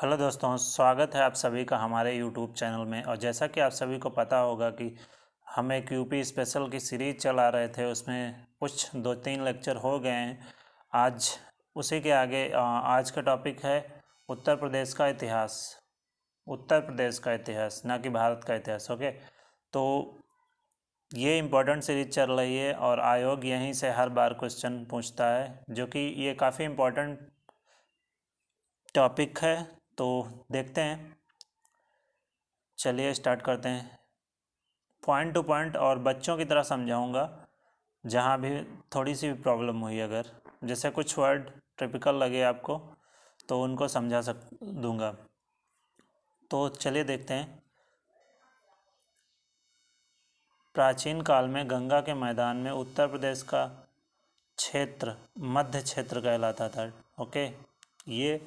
Hello दोस्तों, स्वागत है आप सभी का हमारे यूट्यूब चैनल में। और जैसा कि आप सभी को पता होगा कि हम एक यूपी स्पेशल की सीरीज चला रहे थे, उसमें कुछ 2-3 लेक्चर हो गए हैं। आज उसी के आगे आज का टॉपिक है उत्तर प्रदेश का इतिहास। उत्तर प्रदेश का इतिहास, ना कि भारत का इतिहास। ओके, तो ये इम्पोर्टेंट सीरीज चल रही है और आयोग यहीं से हर बार क्वेश्चन पूछता है, जो कि ये काफ़ी इम्पोर्टेंट टॉपिक है। तो देखते हैं, चलिए स्टार्ट करते हैं। पॉइंट टू पॉइंट और बच्चों की तरह समझाऊंगा। जहाँ भी थोड़ी सी भी प्रॉब्लम हुई, अगर जैसे कुछ वर्ड टिपिकल लगे आपको, तो उनको समझा दूंगा। तो चलिए देखते हैं। प्राचीन काल में गंगा के मैदान में उत्तर प्रदेश का क्षेत्र मध्य क्षेत्र कहलाता था। ओके, ये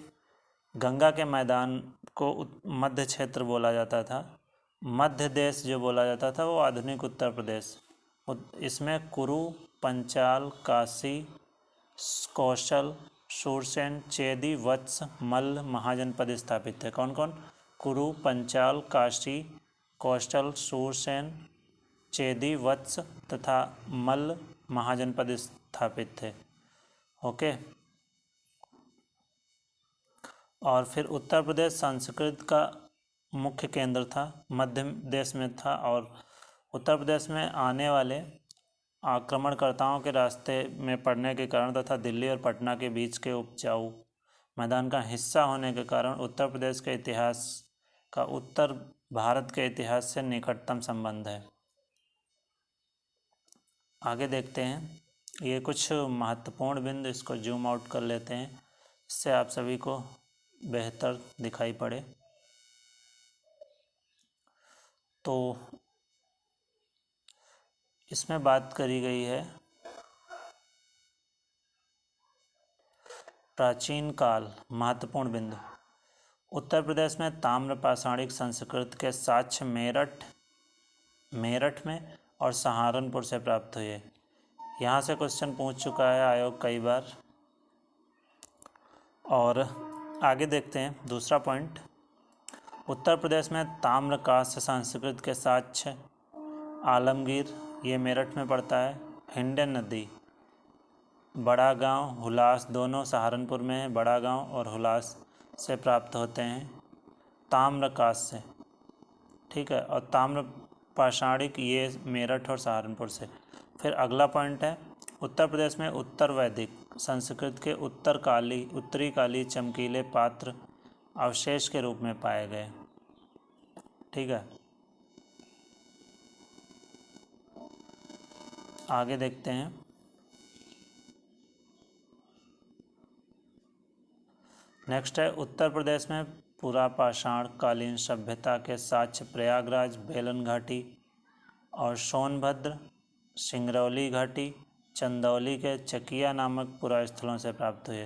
गंगा के मैदान को मध्य क्षेत्र बोला जाता था। मध्य देश जो बोला जाता था वो आधुनिक उत्तर प्रदेश। इसमें कुरु, पंचाल, काशी, कौशल, शूरसेन, चेदी, वत्स, मल्ल महाजनपद स्थापित थे। कौन कौन? कुरु, पंचाल, काशी, कौशल, शूरसेन, चेदी, वत्स तथा मल्ल महाजनपद स्थापित थे। ओके, और फिर उत्तर प्रदेश संस्कृत का मुख्य केंद्र था, मध्य देश में था। और उत्तर प्रदेश में आने वाले आक्रमणकर्ताओं के रास्ते में पड़ने के कारण तथा दिल्ली और पटना के बीच के उपजाऊ मैदान का हिस्सा होने के कारण उत्तर प्रदेश के इतिहास का उत्तर भारत के इतिहास से निकटतम संबंध है। आगे देखते हैं। ये कुछ महत्वपूर्ण बिंदु, इसको जूम आउट कर लेते हैं, इससे आप सभी को बेहतर दिखाई पड़े। तो इसमें बात करी गई है प्राचीन काल। महत्वपूर्ण बिंदु, उत्तर प्रदेश में ताम्र पाषाणिक संस्कृति के साक्ष्य मेरठ में और सहारनपुर से प्राप्त हुए। यहाँ से क्वेश्चन पूछ चुका है आयोग कई बार। और आगे देखते हैं दूसरा पॉइंट। उत्तर प्रदेश में ताम्र कांस्य संस्कृति के साक्ष्य आलमगीर, ये मेरठ में पड़ता है। हिंडन नदी, बड़ा गांव, हुलास, दोनों सहारनपुर में है। बड़ा गांव और हुलास से प्राप्त होते हैं ताम्र कांस्य। ठीक है, और ताम्र पाषाणिक ये मेरठ और सहारनपुर से। फिर अगला पॉइंट है, उत्तर प्रदेश में उत्तर वैदिक संस्कृत के उत्तरी काली चमकीले पात्र अवशेष के रूप में पाए गए। ठीक है, आगे देखते हैं। नेक्स्ट है, उत्तर प्रदेश में पुरापाषाण कालीन सभ्यता के साक्ष्य प्रयागराज, बेलन घाटी और सोनभद्र, सिंगरौली घाटी, चंदौली के चकिया नामक पुरास्थलों से प्राप्त हुए।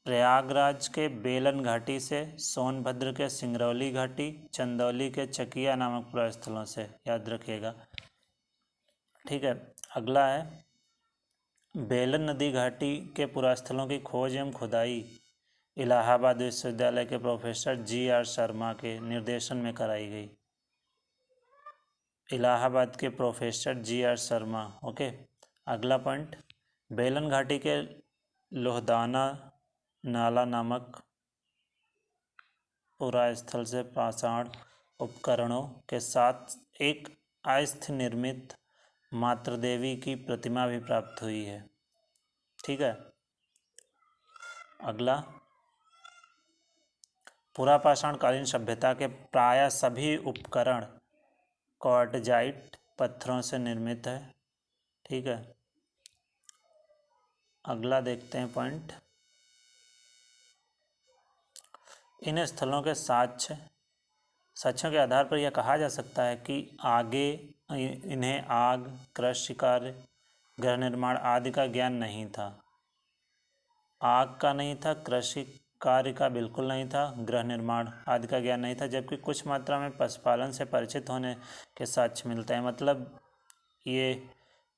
प्रयागराज के बेलन घाटी से, सोनभद्र के सिंगरौली घाटी, चंदौली के चकिया नामक पुरास्थलों से, याद रखिएगा। ठीक है, अगला है, बेलन नदी घाटी के पुरास्थलों की खोज एवं खुदाई इलाहाबाद विश्वविद्यालय के प्रोफेसर GR शर्मा के निर्देशन में कराई गई। इलाहाबाद के प्रोफेसर GR शर्मा। ओके, अगला पॉइंट, बेलन घाटी के लोहदाना नाला नामक पुरास्थल से पाषाण उपकरणों के साथ एक अस्थि निर्मित मातृदेवी की प्रतिमा भी प्राप्त हुई है। ठीक है, अगला, पुरापाषाण कालीन सभ्यता के प्रायः सभी उपकरण क्वार्टजाइट पत्थरों से निर्मित है। ठीक है, अगला देखते हैं पॉइंट, इन स्थलों के साक्ष्यों के आधार पर यह कहा जा सकता है कि आगे इन्हें आग, कृषि कार्य, गृह निर्माण आदि का ज्ञान नहीं था। आग का नहीं था, कृषि कार्य का बिल्कुल नहीं था, गृह निर्माण आदि का ज्ञान नहीं था। जबकि कुछ मात्रा में पशुपालन से परिचित होने के साक्ष्य मिलते हैं, मतलब ये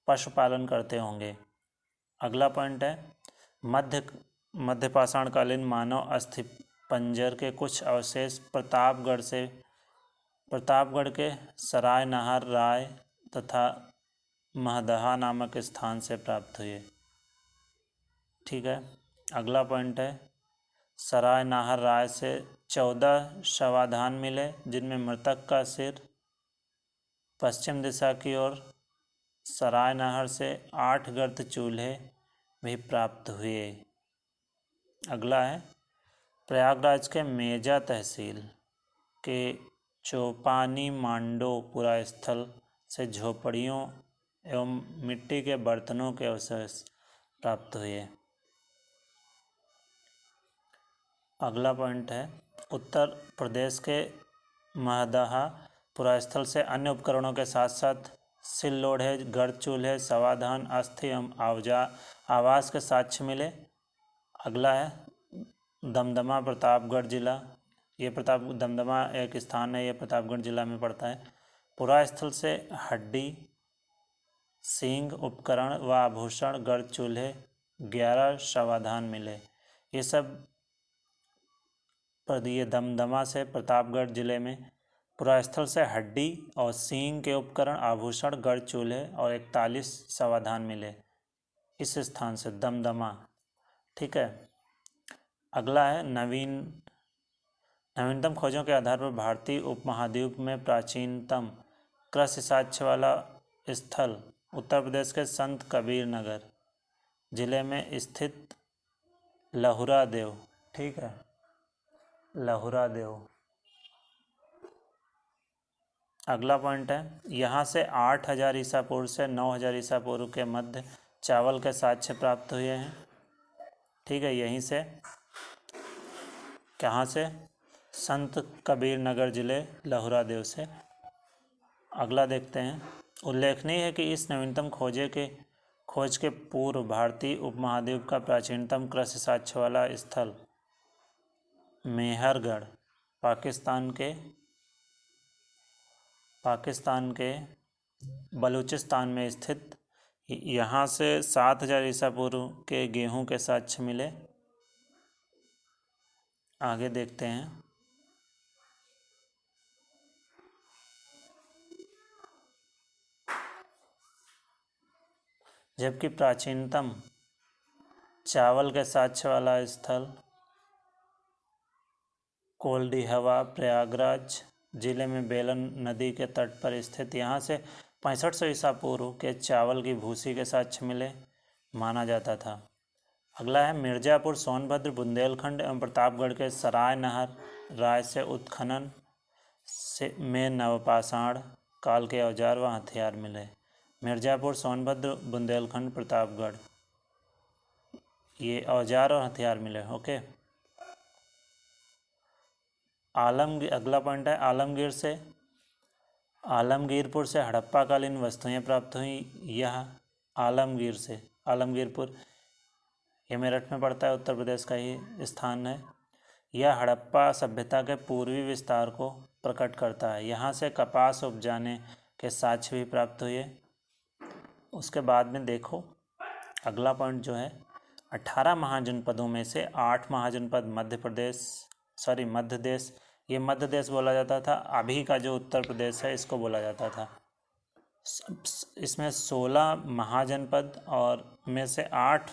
पशुपालन करते होंगे। अगला पॉइंट है, मध्यपाषाण कालीन मानव पंजर के कुछ अवशेष प्रतापगढ़ के सराय नाहर राय तथा महदहा नामक स्थान से प्राप्त हुए। ठीक है, अगला पॉइंट है सराय नाहर राय से 14 शवाधान मिले, जिनमें मृतक का सिर पश्चिम दिशा की ओर, सराय नाहर से 8 गर्त चूल्हे भी प्राप्त हुए। अगला है प्रयागराज के मेजा तहसील के चौपानी मांडो पुरा स्थल से झोपड़ियों एवं मिट्टी के बर्तनों के अवशेष प्राप्त हुए। अगला पॉइंट है उत्तर प्रदेश के महदहा पुरास्थल से अन्य उपकरणों के साथ साथ सिल लोढ़े, गर्द चूल्हे, सवाधान, अस्थि एवं आवास के साक्ष्य मिले। अगला है दमदमा प्रतापगढ़ जिला। ये दमदमा एक स्थान है, ये प्रतापगढ़ जिला में पड़ता है। पुरास्थल से हड्डी, सींग, उपकरण व आभूषण, गर्द चूल्हे, 11 शवाधान मिले। ये सब ये दमदमा से प्रतापगढ़ जिले में पुरास्थल से हड्डी और सींग के उपकरण, आभूषण, गर्द चूल्हे और 41 शवाधान मिले इस स्थान से दमदमा। ठीक है, अगला है नवीनतम खोजों के आधार पर भारतीय उपमहाद्वीप में प्राचीनतम कृषि साक्ष्य वाला स्थल उत्तर प्रदेश के संत कबीर नगर जिले में स्थित लहुरा देव। ठीक है, लहुरा देव। अगला पॉइंट है यहाँ से 8000 ईसा पूर्व से 9000 ईसा पूर्व के मध्य चावल के साक्ष्य प्राप्त हुए हैं। ठीक है, यहीं से कहाँ से? संत कबीर नगर जिले लहुरा देव से। अगला देखते हैं उल्लेखनीय है कि इस नवीनतम खोज के पूर्व भारतीय उपमहाद्वीप का प्राचीनतम कृषि साक्ष्य वाला स्थल मेहरगढ़ पाकिस्तान के बलूचिस्तान में स्थित। यहाँ से 7000 ईसा पूर्व के गेहूं के साक्ष्य मिले। आगे देखते हैं जबकि प्राचीनतम चावल के साक्ष्य वाला स्थल कोल्डिहवा प्रयागराज जिले में बेलन नदी के तट पर स्थित। यहाँ से 6500 ईसा पूर्व के चावल की भूसी के साक्ष्य मिले माना जाता था। अगला है मिर्जापुर, सोनभद्र, बुंदेलखंड एवं प्रतापगढ़ के सराय नाहर राय से उत्खनन में नवपाषाण काल के औजार व हथियार मिले। मिर्जापुर, सोनभद्र, बुंदेलखंड, प्रतापगढ़, ये औजार और हथियार मिले। ओके, अगला पॉइंट है आलमगीरपुर से हड़प्पाकालीन वस्तुएं प्राप्त हुई। यह आलमगीरपुर ये मेरठ में पड़ता है, उत्तर प्रदेश का ही स्थान है। यह हड़प्पा सभ्यता के पूर्वी विस्तार को प्रकट करता है। यहाँ से कपास उपजाने के साक्ष्य भी प्राप्त हुए। उसके बाद में देखो अगला पॉइंट जो है 18 महाजनपदों में से 8 महाजनपद मध्य देश, ये मध्य देश बोला जाता था। अभी का जो उत्तर प्रदेश है इसको बोला जाता था। इसमें 16 महाजनपद और में से 8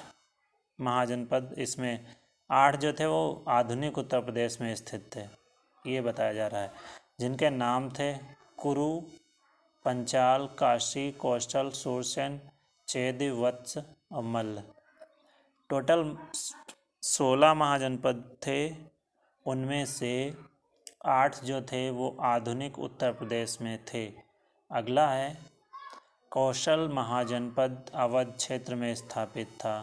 महाजनपद, इसमें 8 जो थे वो आधुनिक उत्तर प्रदेश में स्थित थे, ये बताया जा रहा है, जिनके नाम थे कुरु, पंचाल, काशी, कौशल, सूरसेन, चेदी, वत्स और मल्ल। टोटल 16 महाजनपद थे, उनमें से 8 जो थे वो आधुनिक उत्तर प्रदेश में थे। अगला है कौशल महाजनपद अवध क्षेत्र में स्थापित था।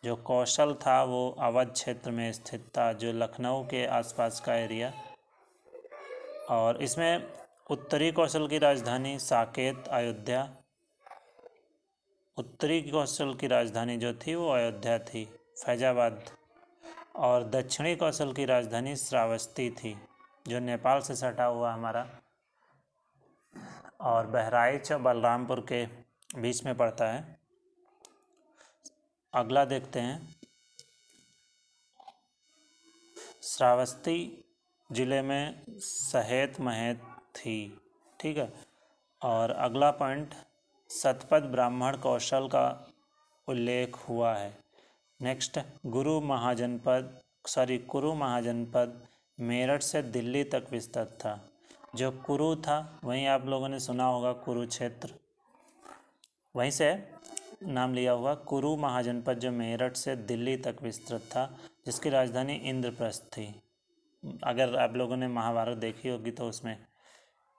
जो कौशल था वो अवध क्षेत्र में स्थित था, जो लखनऊ के आसपास का एरिया। और इसमें उत्तरी कौशल की राजधानी साकेत, अयोध्या, उत्तरी कौशल की राजधानी जो थी वो अयोध्या थी, फैजाबाद। और दक्षिणी कौशल की राजधानी श्रावस्ती थी, जो नेपाल से सटा हुआ हमारा और बहराइच और बलरामपुर के बीच में पड़ता है। अगला देखते हैं श्रावस्ती जिले में सहेत महेत थी। ठीक है। और अगला पॉइंट, शतपथ ब्राह्मण कौशल का उल्लेख हुआ है। नेक्स्ट, कुरु महाजनपद मेरठ से दिल्ली तक विस्तृत था। जो कुरु था वहीं आप लोगों ने सुना होगा कुरुक्षेत्र, वहीं से नाम लिया हुआ। कुरु महाजनपद जो मेरठ से दिल्ली तक विस्तृत था, जिसकी राजधानी इंद्रप्रस्थ थी। अगर आप लोगों ने महाभारत देखी होगी तो उसमें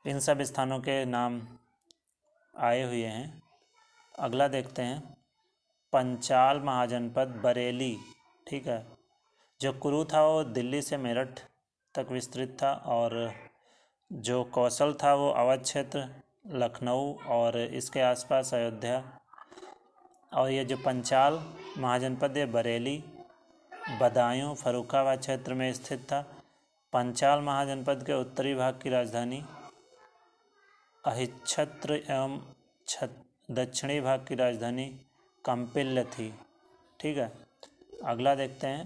इन सब स्थानों के नाम आए हुए हैं। अगला देखते हैं, पंचाल महाजनपद बरेली। ठीक है। जो कुरु था वो दिल्ली से मेरठ तक विस्तृत था, और जो कौशल था वो अवध क्षेत्र, लखनऊ और इसके आसपास अयोध्या। और ये जो पंचाल महाजनपद है बरेली, बदायूं, फर्रुखाबाद क्षेत्र में स्थित था। पंचाल महाजनपद के उत्तरी भाग की राजधानी अहिच्छत्र एवं दक्षिणी भाग की राजधानी कंपिल्य थी। ठीक है। अगला देखते हैं,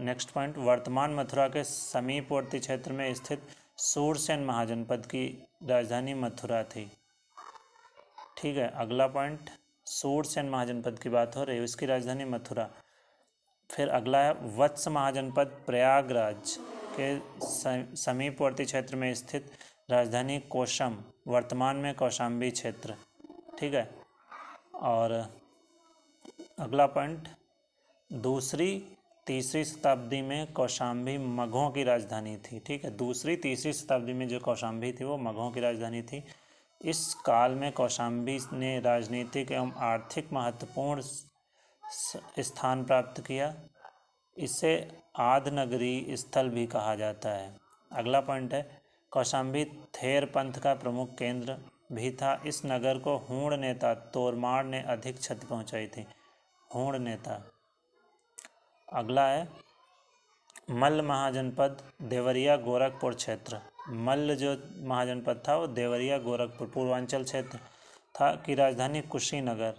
नेक्स्ट पॉइंट, वर्तमान मथुरा के समीपवर्ती क्षेत्र में स्थित सूरसेन महाजनपद की राजधानी मथुरा थी। ठीक है। अगला पॉइंट, सूरसेन महाजनपद की बात हो रही है, इसकी राजधानी मथुरा। फिर अगला है, वत्स महाजनपद प्रयागराज के समीपवर्ती क्षेत्र में स्थित राजधानी कोशम, वर्तमान में कौशाम्बी क्षेत्र। ठीक है। और अगला पॉइंट, दूसरी तीसरी शताब्दी में कौशाम्बी मगहों की राजधानी थी। ठीक है। दूसरी तीसरी शताब्दी में जो कौशाम्बी थी वो मगहों की राजधानी थी। इस काल में कौशाम्बी ने राजनीतिक एवं आर्थिक महत्वपूर्ण स्थान प्राप्त किया। इसे आदनगरी स्थल भी कहा जाता है। अगला पॉइंट है, कौशाम्बी थेर पंथ का प्रमुख केंद्र भी था। इस नगर को हूण नेता तोरमार ने अधिक क्षति पहुंचाई थी। हूण नेता। अगला है, मल्ल महाजनपद देवरिया गोरखपुर क्षेत्र। मल्ल जो महाजनपद था वो देवरिया गोरखपुर पूर्वांचल क्षेत्र था की राजधानी कुशीनगर,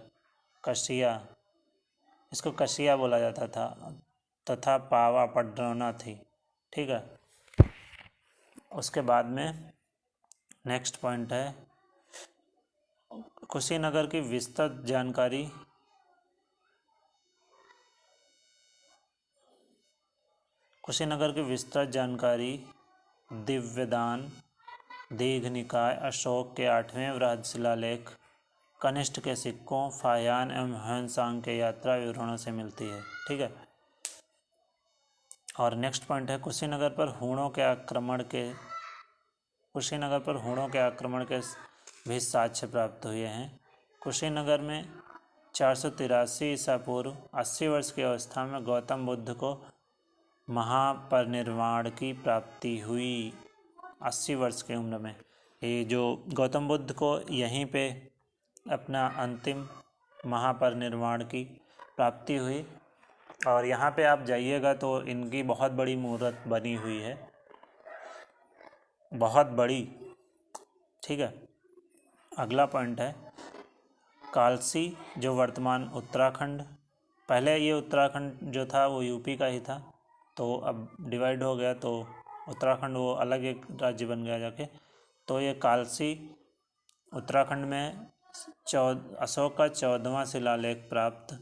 कसिया, इसको कसिया बोला जाता था, तथा पावा पडरौना थी। ठीक है। उसके बाद में नेक्स्ट पॉइंट है, कुशीनगर की विस्तृत जानकारी दिव्यदान, दीघनिकाय, अशोक के 8वें बृहद शिलालेख, कनिष्ठ के सिक्कों, फाहियान एवं ह्वेनसांग के यात्रा विवरणों से मिलती है। ठीक है। और नेक्स्ट पॉइंट है, कुशीनगर पर हूणों के आक्रमण के भी साक्ष्य प्राप्त हुए हैं। कुशीनगर में 483 ईसा पूर्व 80 वर्ष की अवस्था में गौतम बुद्ध को महापरिनिर्वाण की प्राप्ति हुई। 80 वर्ष की उम्र में ये जो गौतम बुद्ध को यहीं पे अपना अंतिम महापरिनिर्वाण की प्राप्ति हुई। और यहाँ पे आप जाइएगा तो इनकी बहुत बड़ी मूर्त बनी हुई है, बहुत बड़ी। ठीक है। अगला पॉइंट है, कालसी जो वर्तमान उत्तराखंड, पहले ये उत्तराखंड जो था वो यूपी का ही था, तो अब डिवाइड हो गया तो उत्तराखंड वो अलग एक राज्य बन गया जाके। तो ये कालसी उत्तराखंड में अशोक का 14वां शिलालेख प्राप्त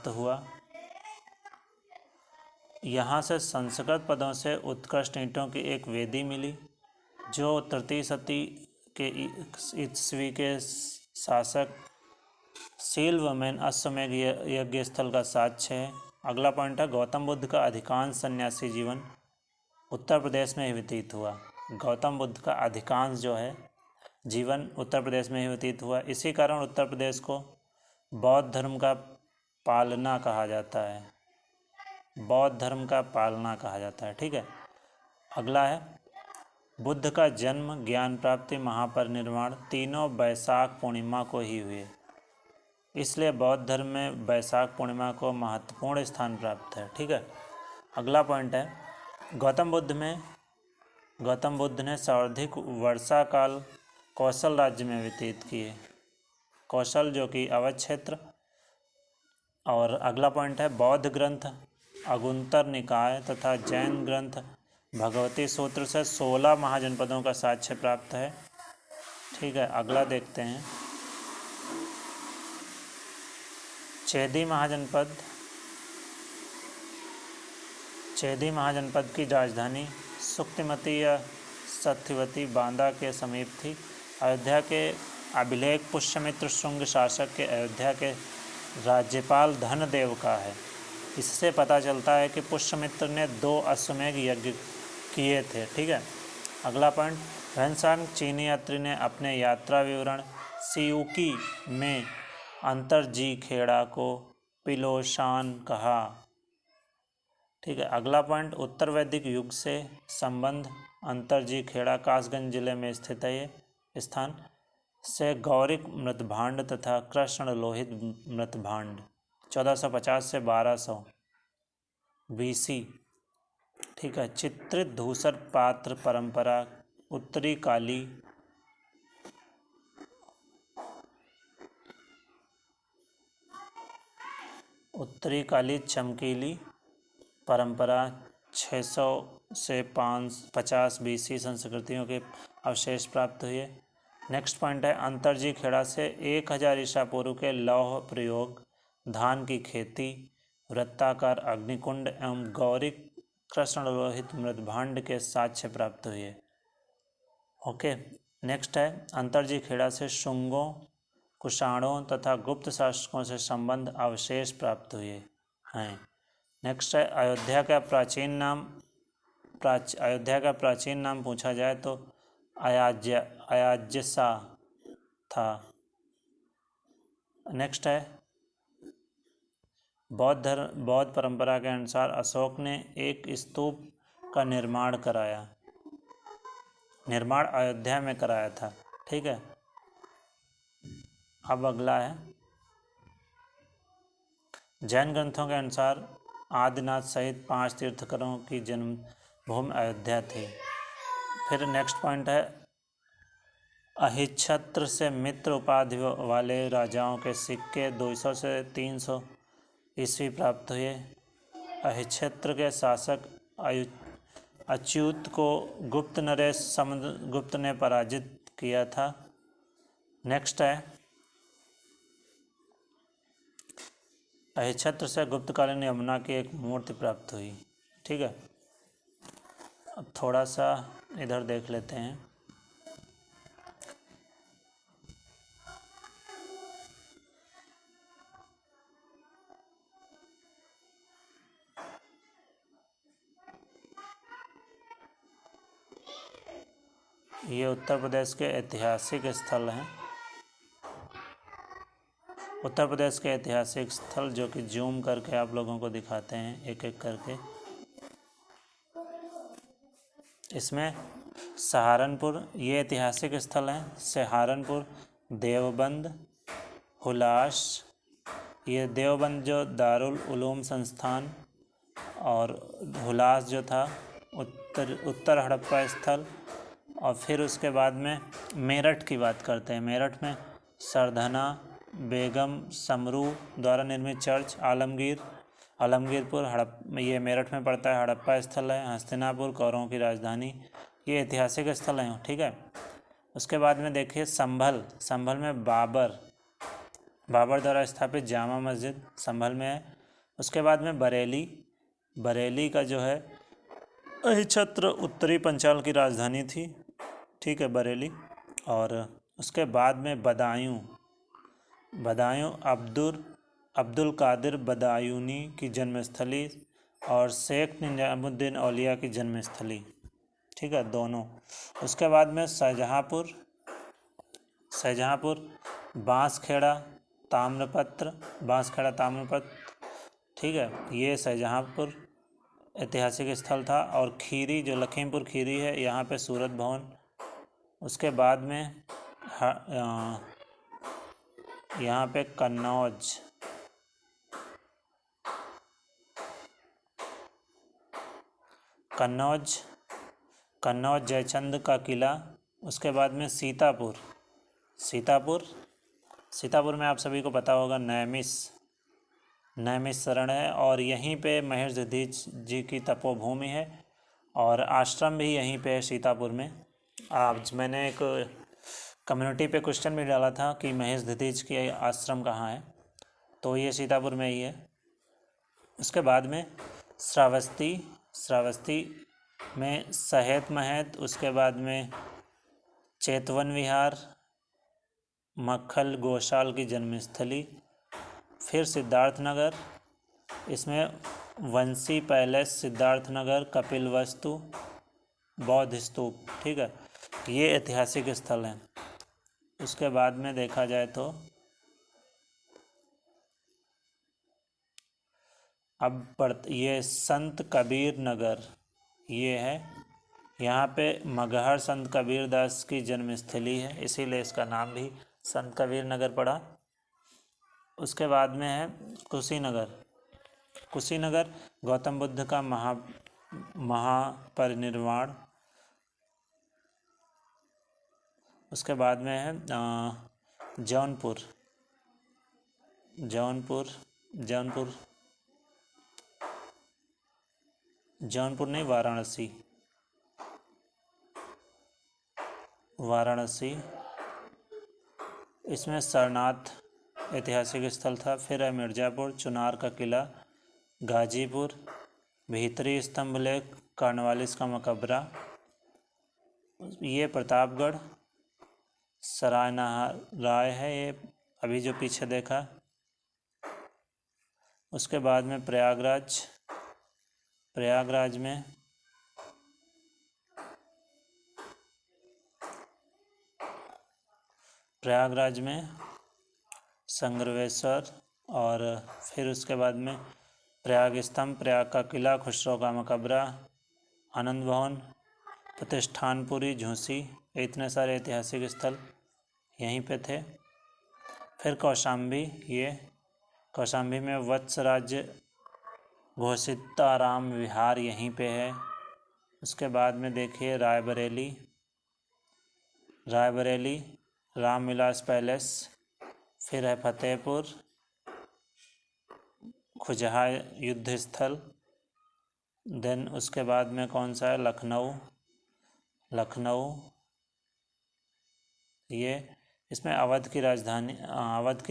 हुआ। यहाँ से संस्कृत पदों से उत्कृष्ट ईंटों की एक वेदी मिली, जो तृतीय शती के ईस्वी के शासक सीलवमैन अश्वमेध यज्ञ स्थल का साक्ष्य है। अगला पॉइंट है, गौतम बुद्ध का अधिकांश सन्यासी जीवन उत्तर प्रदेश में ही व्यतीत हुआ। गौतम बुद्ध का अधिकांश जो है जीवन उत्तर प्रदेश में ही व्यतीत हुआ। इसी कारण उत्तर प्रदेश को बौद्ध धर्म का पालना कहा जाता है। बौद्ध धर्म का पालना कहा जाता है। ठीक है। अगला है, बुद्ध का जन्म, ज्ञान प्राप्ति, महापरिनिर्वाण तीनों बैसाख पूर्णिमा को ही हुए, इसलिए बौद्ध धर्म में बैसाख पूर्णिमा को महत्वपूर्ण स्थान प्राप्त है। ठीक है। अगला पॉइंट है, गौतम बुद्ध ने सर्वाधिक वर्षा काल कौशल राज्य में व्यतीत किए। कौशल जो कि अवध क्षेत्र और अगला पॉइंट है बौद्ध ग्रंथ अगुंतर निकाय तथा जैन ग्रंथ भगवती सूत्र से 16 महाजनपदों का साक्ष्य प्राप्त है। ठीक है, अगला देखते हैं। चेदी महाजनपद की राजधानी सुक्तिमती या सत्यवती बांदा के समीप थी। अयोध्या के अभिलेख पुष्यमित्र शुंग शासक के अयोध्या के राज्यपाल धनदेव का है। इससे पता चलता है कि पुष्यमित्र ने 2 अश्वमेध यज्ञ किए थे। ठीक है, अगला पॉइंट, ह्वेनसांग चीनी यात्री ने अपने यात्रा विवरण सियूकी में अंतरजी खेड़ा को पिलोशान कहा। ठीक है, अगला पॉइंट, उत्तर वैदिक युग से संबंध अंतरजी खेड़ा कासगंज जिले में स्थित है। ये स्थान से गौरिक मृतभांड तथा कृष्ण लोहित मृतभांड 1450 से 1200 BC। ठीक है, चित्रित धूसर पात्र परंपरा उत्तरी काली चमकीली परंपरा 600 से 550 BC संस्कृतियों के अवशेष प्राप्त हुए। नेक्स्ट पॉइंट है अंतरजी खेड़ा से 1000 ईसा पूर्व के लौह प्रयोग, धान की खेती, वृत्ताकार अग्निकुंड एवं गौरिक कृष्ण लोहित मृतभांड के साक्ष्य प्राप्त हुए। ओके, नेक्स्ट है अंतरजी खेड़ा से शुंगों, कुषाणों तथा गुप्त शासकों से संबंध अवशेष प्राप्त हुए हैं। नेक्स्ट है अयोध्या का प्राचीन नाम पूछा जाए तो अयाज्यसा था। नेक्स्ट है बौद्ध परंपरा के अनुसार अशोक ने एक स्तूप का निर्माण अयोध्या में कराया था। ठीक है, अब अगला है जैन ग्रंथों के अनुसार आदिनाथ सहित 5 तीर्थंकरों की जन्मभूमि अयोध्या थी। फिर नेक्स्ट पॉइंट है अहिच्छत्र से मित्र उपाधि वाले राजाओं के सिक्के 200 से 300 ईस्वी प्राप्त हुए। अहिच्छत्र के शासक अच्युत को गुप्त नरेश समुद्रगुप्त ने पराजित किया था। नेक्स्ट है अहिच्छत्र से गुप्तकालीन यमुना की एक मूर्ति प्राप्त हुई। ठीक है, अब थोड़ा सा इधर देख लेते हैं। ये उत्तर प्रदेश के ऐतिहासिक स्थल हैं। उत्तर प्रदेश के ऐतिहासिक स्थल जो कि जूम करके आप लोगों को दिखाते हैं एक एक करके। इसमें सहारनपुर, ये ऐतिहासिक स्थल हैं। सहारनपुर, देवबंद, हुलास, ये देवबंद जो दारुल उलूम संस्थान, और हुलास जो था उत्तर हड़प्पा स्थल। और फिर उसके बाद में मेरठ की बात करते हैं। मेरठ में सरधना बेगम समरू द्वारा निर्मित चर्च, आलमगीरपुर ये मेरठ में पड़ता है, हड़प्पा स्थल है। हस्तिनापुर कौरवों की राजधानी, ये ऐतिहासिक स्थल हैं। ठीक है, उसके बाद में देखिए संभल में बाबर द्वारा स्थापित जामा मस्जिद संभल में है। उसके बाद में बरेली का जो है अहिच्छत्र उत्तरी पंचाल की राजधानी थी। ठीक है, बरेली। और उसके बाद में बदायूं अब्दुल कादिर बदायूनी की जन्मस्थली और शेख निजामुद्दीन औलिया की जन्मस्थली। ठीक है, दोनों। उसके बाद में शाहजहाँपुर बांसखेड़ा ताम्रपत्र। ठीक है, ये शाहजहाँपुर ऐतिहासिक स्थल था। और खीरी जो लखीमपुर खीरी है, यहाँ पे सूरत भवन। उसके बाद में यहाँ पे कन्नौज जयचंद का किला। उसके बाद में सीतापुर में आप सभी को पता होगा नैमिषारण्य है और यहीं पे महेश दधीच जी की तपोभूमि है और आश्रम भी यहीं पे है सीतापुर में। आज मैंने एक कम्युनिटी पे क्वेश्चन भी डाला था कि महेश दधीच की आश्रम कहाँ है, तो ये सीतापुर में ही है। उसके बाद में श्रावस्ती में सहेत महत, उसके बाद में चेतवन विहार, मक्खल गोशाल की जन्मस्थली, फिर सिद्धार्थनगर, इसमें वंशी पैलेस सिद्धार्थनगर, कपिल वस्तु, बौद्ध स्तूप। ठीक है, ये ऐतिहासिक स्थल हैं। उसके बाद में देखा जाए तो अब ये संत कबीर नगर ये है, यहाँ पे मगहर संत कबीर दास की जन्मस्थली है, इसीलिए इसका नाम भी संत कबीर नगर पड़ा। उसके बाद में है कुशीनगर गौतम बुद्ध का महापरिनिर्वाण। उसके बाद में है जौनपुर नहीं, वाराणसी, इसमें सरनाथ ऐतिहासिक स्थल था। फिर है मिर्ज़ापुर, चुनार का किला, गाजीपुर, भीतरी स्तंभ लेक, कार्नवालिस का मकबरा, ये प्रतापगढ़, सरायनाराय है ये अभी जो पीछे देखा। उसके बाद में प्रयागराज में संगमेश्वर, और फिर उसके बाद में प्रयाग स्तंभ, प्रयाग का किला, खुसरो का मकबरा, आनंद भवन, प्रतिष्ठानपुरी, झूसी, इतने सारे ऐतिहासिक स्थल यहीं पे थे। फिर कौशाम्बी में वत्स राज्य घोषिताराम विहार यहीं पे है। उसके बाद में देखिए रायबरेली रामविलास पैलेस, फिर है फतेहपुर, खुजहा युद्ध स्थल, देन उसके बाद में कौन सा है, लखनऊ, ये इसमें अवध की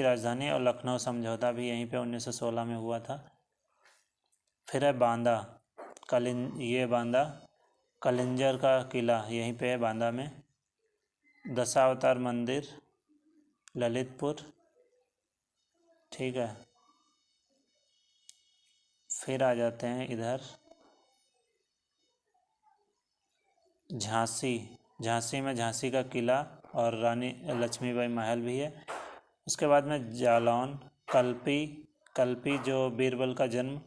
राजधानी और लखनऊ समझौता भी यहीं पे 1916 में हुआ था। फिर है बांदा कलिंजर का किला यहीं पे है बांदा में, दशावतार मंदिर ललितपुर। ठीक है, फिर आ जाते हैं इधर झांसी में झांसी का किला और रानी लक्ष्मीबाई महल भी है। उसके बाद में जालौन, कल्पी जो बीरबल का जन्म,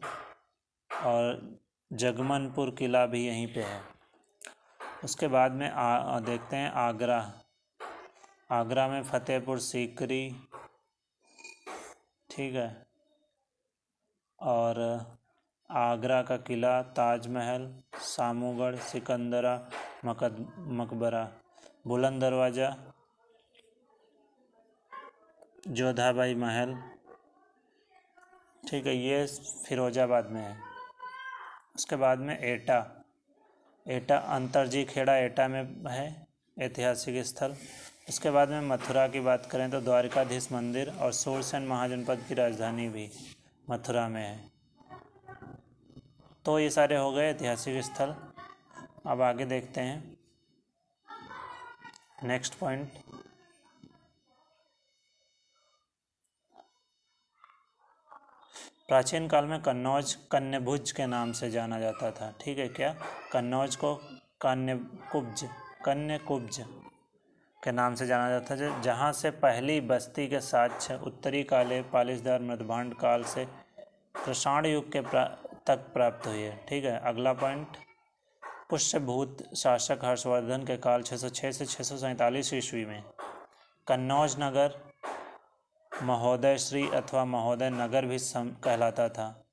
और जगमनपुर किला भी यहीं पे है। उसके बाद में देखते हैं आगरा में फतेहपुर सीकरी। ठीक है, और आगरा का किला, ताजमहल, सामूगढ़, सिकंदरा मकबरा, बुलंद दरवाज़ा, जोधाबाई महल। ठीक है, ये फिरोजाबाद में है। उसके बाद में एटा अंतरजी खेड़ा एटा में है ऐतिहासिक स्थल। उसके बाद में मथुरा की बात करें तो द्वारिकाधीश मंदिर और सूरसेन महाजनपद की राजधानी भी मथुरा में है। तो ये सारे हो गए ऐतिहासिक स्थल। अब आगे देखते हैं नेक्स्ट पॉइंट। प्राचीन काल में कन्नौज कन्यभुज के नाम से जाना जाता था। ठीक है, क्या कन्नौज को कन्यकुब्ज के नाम से जाना जाता है, जहाँ से पहली बस्ती के साक्ष्य उत्तरी काले पालिशदार मध्यभांड काल से कृषाण युग के तक प्राप्त हुई है। ठीक है, अगला पॉइंट, पुष्यभूत शासक हर्षवर्धन के काल 606 से 647 ईस्वी में कन्नौज नगर महोदय श्री अथवा महोदय नगर भी कहलाता था।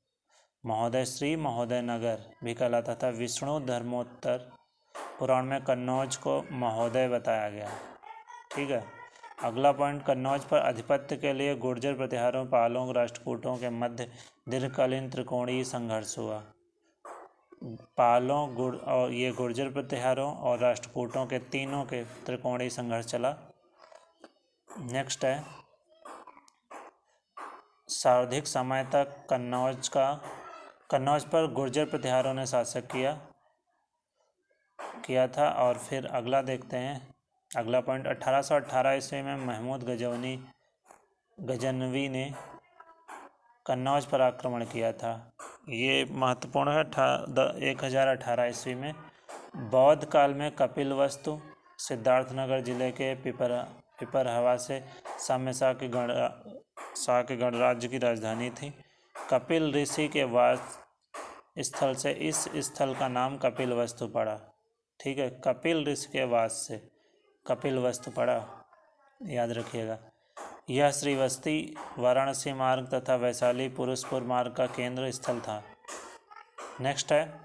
महोदय श्री महोदय नगर भी कहलाता था। विष्णु धर्मोत्तर पुराण में कन्नौज को महोदय बताया गया। ठीक है, अगला पॉइंट, कन्नौज पर आधिपत्य के लिए गुर्जर प्रतिहारों, पालों, राष्ट्रकूटों के मध्य दीर्घकालीन त्रिकोणीय संघर्ष हुआ। पालों और ये गुर्जर प्रतिहारों और राष्ट्रकूटों के तीनों के त्रिकोणीय संघर्ष चला। नेक्स्ट है, सर्वाधिक समय तक कन्नौज पर गुर्जर प्रतिहारों ने शासन किया था। और फिर अगला देखते हैं, अगला पॉइंट, 1818 ईस्वी में महमूद गजनवी ने कन्नौज पर आक्रमण किया था। ये महत्वपूर्ण है। 1018 ईस्वी में बौद्ध काल में कपिलवस्तु सिद्धार्थनगर जिले के पिपरहवा से शाह के गणराज्य की राजधानी थी। कपिल ऋषि के वास स्थल से इस स्थल का नाम कपिलवस्तु पड़ा। ठीक है, कपिल ऋषि के वास से कपिलवस्तु पड़ा, याद रखिएगा। यह श्रीवस्ती वाराणसी मार्ग तथा वैशाली पुरुषपुर मार्ग का केंद्र स्थल था। नेक्स्ट है,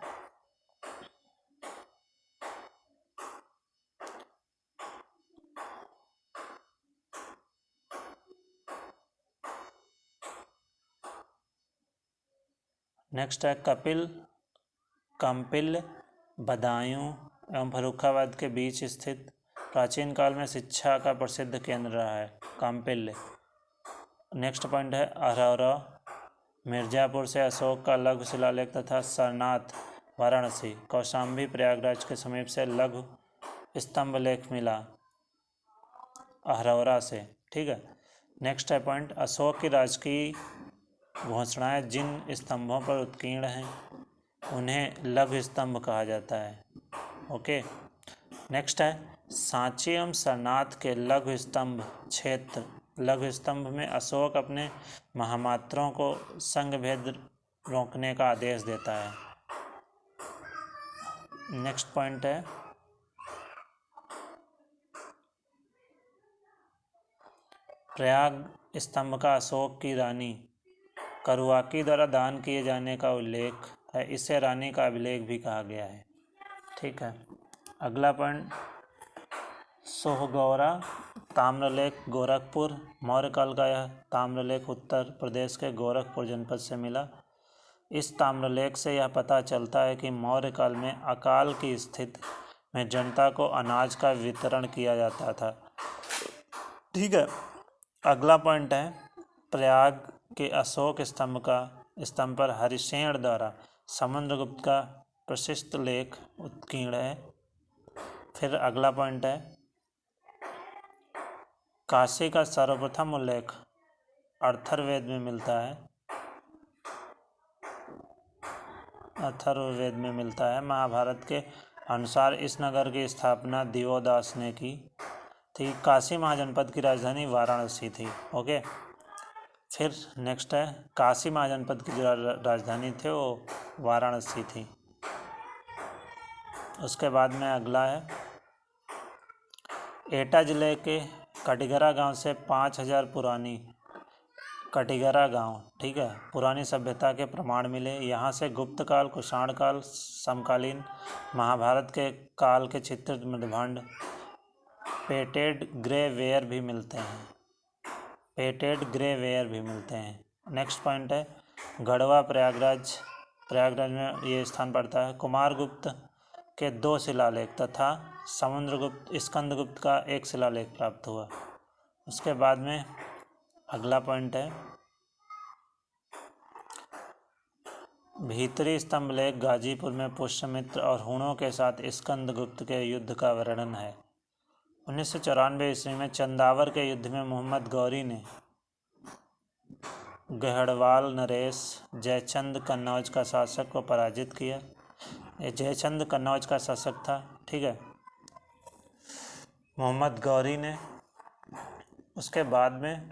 कंपिल बदायूं एवं फर्रुखाबाद के बीच स्थित प्राचीन काल में शिक्षा का प्रसिद्ध केंद्र रहा है, कंपिल। नेक्स्ट पॉइंट है, अरौरा मिर्जापुर से अशोक का लघु शिलालेख तथा सरनाथ वाराणसी कौशाम्बी प्रयागराज के समीप से लघु स्तंभ लेख मिला अहरौरा से। ठीक है, नेक्स्ट है पॉइंट, अशोक की राजकीय घोषणाएं जिन स्तंभों पर उत्कीर्ण हैं उन्हें लघु स्तंभ कहा जाता है। ओके, नेक्स्ट है, सांची एवं सरनाथ के लघु स्तंभ क्षेत्र लघु स्तंभ में अशोक अपने महामात्रों को संघभेद रोकने का आदेश देता है। नेक्स्ट पॉइंट है, प्रयाग स्तंभ का अशोक की रानी करुआकी द्वारा दान किए जाने का उल्लेख है, इसे रानी का अभिलेख भी कहा गया है। ठीक है, अगला पॉइंट, सोहगौरा ताम्रलेख गोरखपुर मौर्य काल का यह ताम्रलेख उत्तर प्रदेश के गोरखपुर जनपद से मिला। इस ताम्रलेख से यह पता चलता है कि मौर्य काल में अकाल की स्थिति में जनता को अनाज का वितरण किया जाता था। ठीक है, अगला पॉइंट है, प्रयाग के अशोक स्तंभ पर हरिसेन द्वारा समुद्रगुप्त का प्रशस्त लेख उत्कीर्ण है। फिर अगला पॉइंट है, काशी का सर्वप्रथम उल्लेख अथर्ववेद में मिलता है। महाभारत के अनुसार इस नगर की स्थापना दिवोदास ने की थी। काशी महाजनपद की राजधानी वाराणसी थी। ओके, फिर नेक्स्ट है, काशी महाजनपद की जो राजधानी थी वो वाराणसी थी। उसके बाद में अगला है, एटा जिले के कटिगरा गांव से 5000 पुरानी कटिगरा गांव, ठीक है, पुरानी सभ्यता के प्रमाण मिले। यहाँ से गुप्त काल, कुषाण काल, समकालीन महाभारत के काल के चित्रित मृदभंड पेटेड ग्रे वेयर भी मिलते हैं। नेक्स्ट पॉइंट है, गढ़वा प्रयागराज में ये स्थान पड़ता है। कुमारगुप्त के 2 शिलालेख तथा स्कंदगुप्त का 1 शिलालेख प्राप्त हुआ। उसके बाद में अगला पॉइंट है, भीतरी स्तंभ लेख गाजीपुर में पुष्यमित्र और हुणों के साथ स्कंदगुप्त के युद्ध का वर्णन है। 1994 ईस्वी में चंदावर के युद्ध में मोहम्मद गौरी ने गहड़वाल नरेश जयचंद कन्नौज का शासक को पराजित किया। ये जयचंद कन्नौज का शासक था। ठीक है, मोहम्मद गौरी ने। उसके बाद में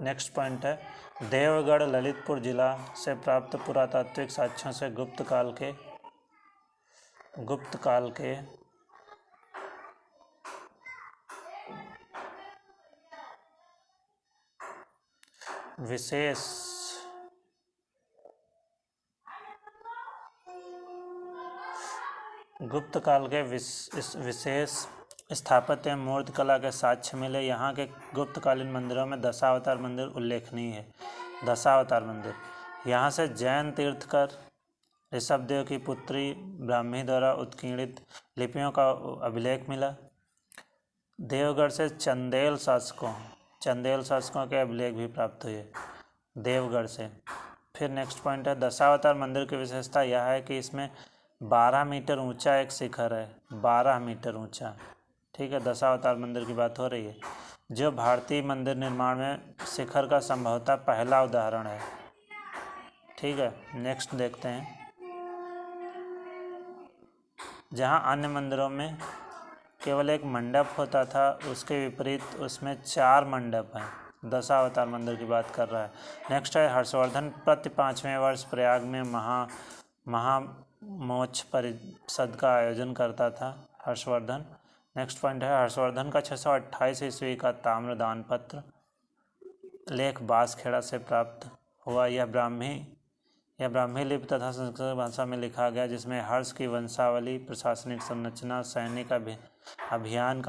नेक्स्ट पॉइंट है, देवगढ़ ललितपुर जिला से प्राप्त पुरातात्विक साक्ष्यों से गुप्त काल के विशेष स्थापत्य एवं मूर्तिकला के साक्ष्य मिले। यहाँ के गुप्तकालीन मंदिरों में दशावतार मंदिर उल्लेखनीय है। दशावतार मंदिर, यहाँ से जैन तीर्थकर ऋषभदेव की पुत्री ब्राह्मी द्वारा उत्कीर्णित लिपियों का अभिलेख मिला। देवगढ़ से चंदेल शासकों के अभिलेख भी प्राप्त हुए देवगढ़ से। फिर नेक्स्ट पॉइंट है, दशावतार मंदिर की विशेषता यह है कि इसमें 12 मीटर ऊंचा एक शिखर है, 12 मीटर ऊंचा। ठीक है, दशावतार मंदिर की बात हो रही है, जो भारतीय मंदिर निर्माण में शिखर का संभवतः पहला उदाहरण है। ठीक है, नेक्स्ट देखते हैं। जहां अन्य मंदिरों में केवल एक मंडप होता था, उसके विपरीत उसमें 4 मंडप हैं। दशावतार मंदिर की बात कर रहा है। नेक्स्ट है, हर्षवर्धन प्रति 5वें वर्ष प्रयाग में महामोक्ष परिषद का आयोजन करता था। हर्षवर्धन। नेक्स्ट पॉइंट है, हर्षवर्धन का 628 ईस्वी का ताम्रदान पत्र लेख बांसखेड़ा से प्राप्त हुआ। यह ब्राह्मी लिपि तथा संस्कृत भाषा में लिखा गया, जिसमें हर्ष की वंशावली, प्रशासनिक संरचना, सैनिक अभियानों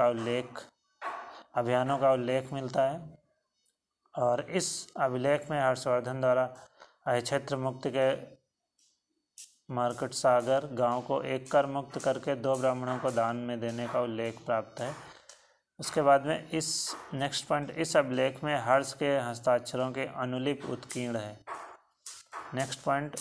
का उल्लेख मिलता है। और इस अभिलेख में हर्षवर्धन द्वारा क्षेत्र मुक्ति के मार्कट सागर गांव को एक कर मुक्त करके 2 ब्राह्मणों को दान में देने का उल्लेख प्राप्त है। उसके बाद में नेक्स्ट पॉइंट, इस अभिलेख में हर्ष के हस्ताक्षरों के अनुलिप उत्कीर्ण है। नेक्स्ट पॉइंट,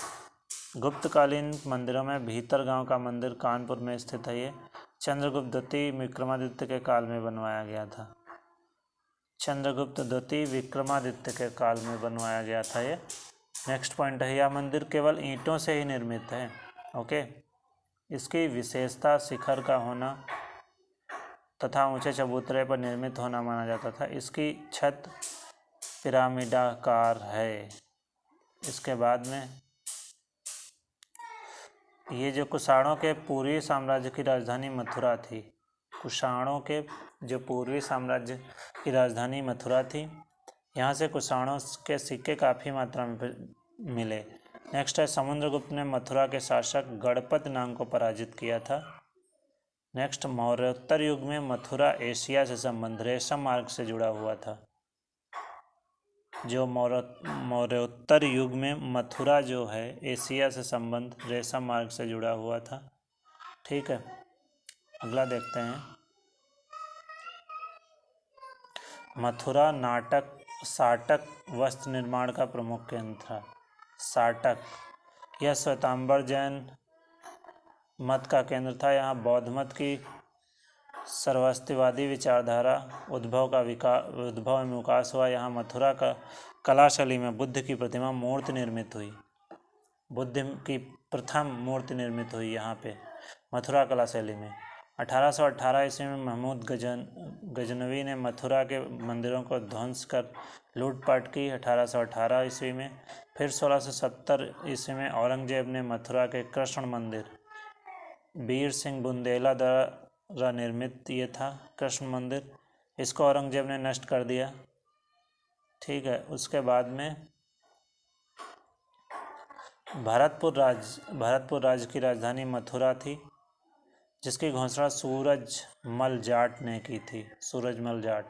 गुप्तकालीन मंदिरों में भीतरगांव का मंदिर कानपुर में स्थित है। ये चंद्रगुप्त द्वितीय विक्रमादित्य के काल में बनवाया गया था। चंद्रगुप्त द्वितीय विक्रमादित्य के काल में बनवाया गया था ये। नेक्स्ट पॉइंट है, यह मंदिर केवल ईंटों से ही निर्मित है। ओके, इसकी विशेषता शिखर का होना तथा ऊंचे चबूतरे पर निर्मित होना माना जाता था। इसकी छत पिरामिडाकार है। इसके बाद में ये जो कुषाणों के पूर्वी साम्राज्य की राजधानी मथुरा थी, कुषाणों के जो पूर्वी साम्राज्य की राजधानी मथुरा थी, यहाँ से कुषाणों के सिक्के काफ़ी मात्रा में मिले। नेक्स्ट है, समुद्रगुप्त ने मथुरा के शासक गणपत नाग को पराजित किया था। नेक्स्ट, मौर्योत्तर युग में मथुरा एशिया से संबंध रेशम मार्ग से जुड़ा हुआ था। जो मौर्योत्तर युग में मथुरा जो है एशिया से संबंध रेशम मार्ग से जुड़ा हुआ था। ठीक है, अगला देखते हैं। मथुरा साटक वस्त्र निर्माण का प्रमुख केंद्र था। साटक, यह श्वेतांबर जैन मत का केंद्र था। यहाँ बौद्ध मत की सर्वस्तिवादी विचारधारा उद्भव एवं विकास हुआ। यहाँ मथुरा का कला शैली में बुद्ध की प्रतिमा मूर्ति निर्मित हुई। बुद्ध की प्रथम मूर्ति निर्मित हुई यहाँ पे मथुरा कला शैली में। 1818 ईस्वी में महमूद गजनवी ने मथुरा के मंदिरों को ध्वंस कर लूटपाट की। 1818 ईस्वी में फिर 1670 ईस्वी में औरंगजेब ने मथुरा के कृष्ण मंदिर, वीर सिंह बुंदेला द्वारा निर्मित ये था कृष्ण मंदिर, इसको औरंगजेब ने नष्ट कर दिया। ठीक है, उसके बाद में भरतपुर राज्य की राजधानी मथुरा थी, जिसकी घोषणा सूरजमल जाट ने की थी। सूरजमल जाट।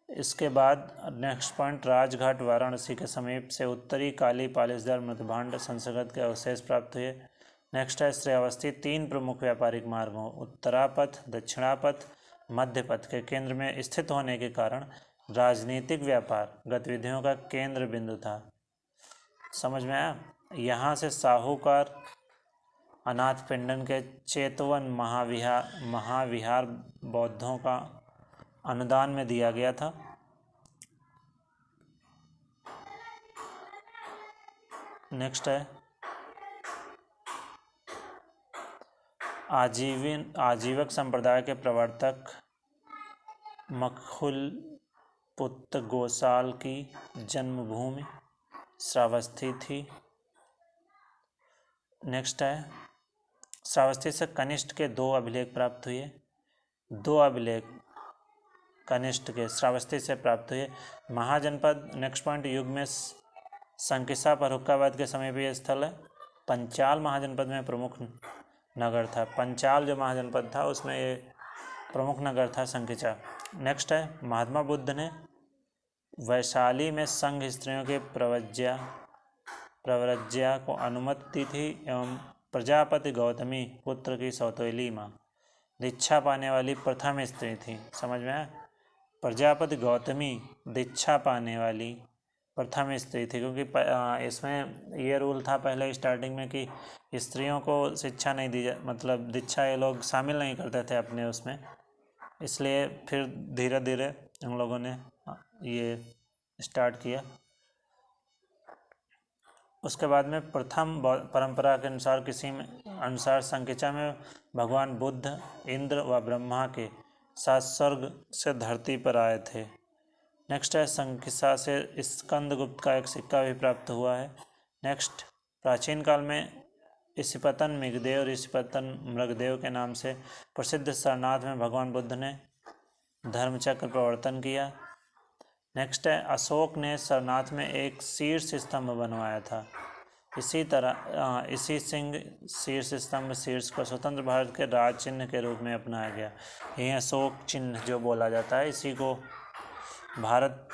इसके बाद नेक्स्ट पॉइंट, राजघाट वाराणसी के समीप से उत्तरी काली पालिशदार मृतभांड संसर्गत के अवशेष प्राप्त हुए। नेक्स्ट है, श्रेयावस्ती 3 प्रमुख व्यापारिक मार्गों उत्तरापथ, दक्षिणापथ, मध्यपथ के केंद्र में स्थित होने के कारण राजनीतिक व्यापार गतिविधियों का केंद्र बिंदु था। समझ में आया? यहाँ से साहूकार अनाथपिंडन के चेतवन महाविहार बौद्धों का अनुदान में दिया गया था। नेक्स्ट है, आजीवक संप्रदाय के प्रवर्तक मखुल पुत्र गोसाल की जन्मभूमि श्रावस्ती थी। नेक्स्ट है, श्रावस्ती से कनिष्ठ के 2 अभिलेख प्राप्त हुए। 2 अभिलेख कनिष्ठ के श्रावस्ती से प्राप्त हुए। महाजनपद नेक्स्ट पॉइंट, युग में संकिसा फर्रुखाबाद के समीप ये स्थल है। पंचाल महाजनपद में प्रमुख नगर था। पंचाल जो महाजनपद था उसमें ये प्रमुख नगर था संकिचा। नेक्स्ट है, महात्मा बुद्ध ने वैशाली में संघ स्त्रियों के प्रव्रज्या को अनुमति दी थी एवं प्रजापति गौतमी पुत्र की सौतेली माँ दीक्षा पाने वाली प्रथम स्त्री थी। समझ में आया? प्रजापति गौतमी दीक्षा पाने वाली प्रथम स्त्री थी, क्योंकि इसमें ये रूल था पहले स्टार्टिंग में कि स्त्रियों को शिक्षा नहीं दी मतलब दीक्षा ये लोग शामिल नहीं करते थे अपने उसमें, इसलिए फिर धीरे धीरे हम लोगों ने ये स्टार्ट किया। उसके बाद में प्रथम परंपरा के अनुसार संकिचा में भगवान बुद्ध इंद्र व ब्रह्मा के साथ स्वर्ग से धरती पर आए थे। नेक्स्ट है, संकिसा से स्कंदगुप्त का एक सिक्का भी प्राप्त हुआ है। नेक्स्ट, प्राचीन काल में ईशिपतन मृगदेव और ईशिपतन मृगदेव के नाम से प्रसिद्ध सारनाथ में भगवान बुद्ध ने धर्मचक्र प्रवर्तन किया। नेक्स्ट है, अशोक ने सारनाथ में एक शीर्ष स्तंभ बनवाया था। इसी तरह इसी सिंह शीर्ष स्तंभ शीर्ष को स्वतंत्र भारत के राज चिन्ह के रूप में अपनाया गया। यही अशोक चिन्ह जो बोला जाता है, इसी को भारत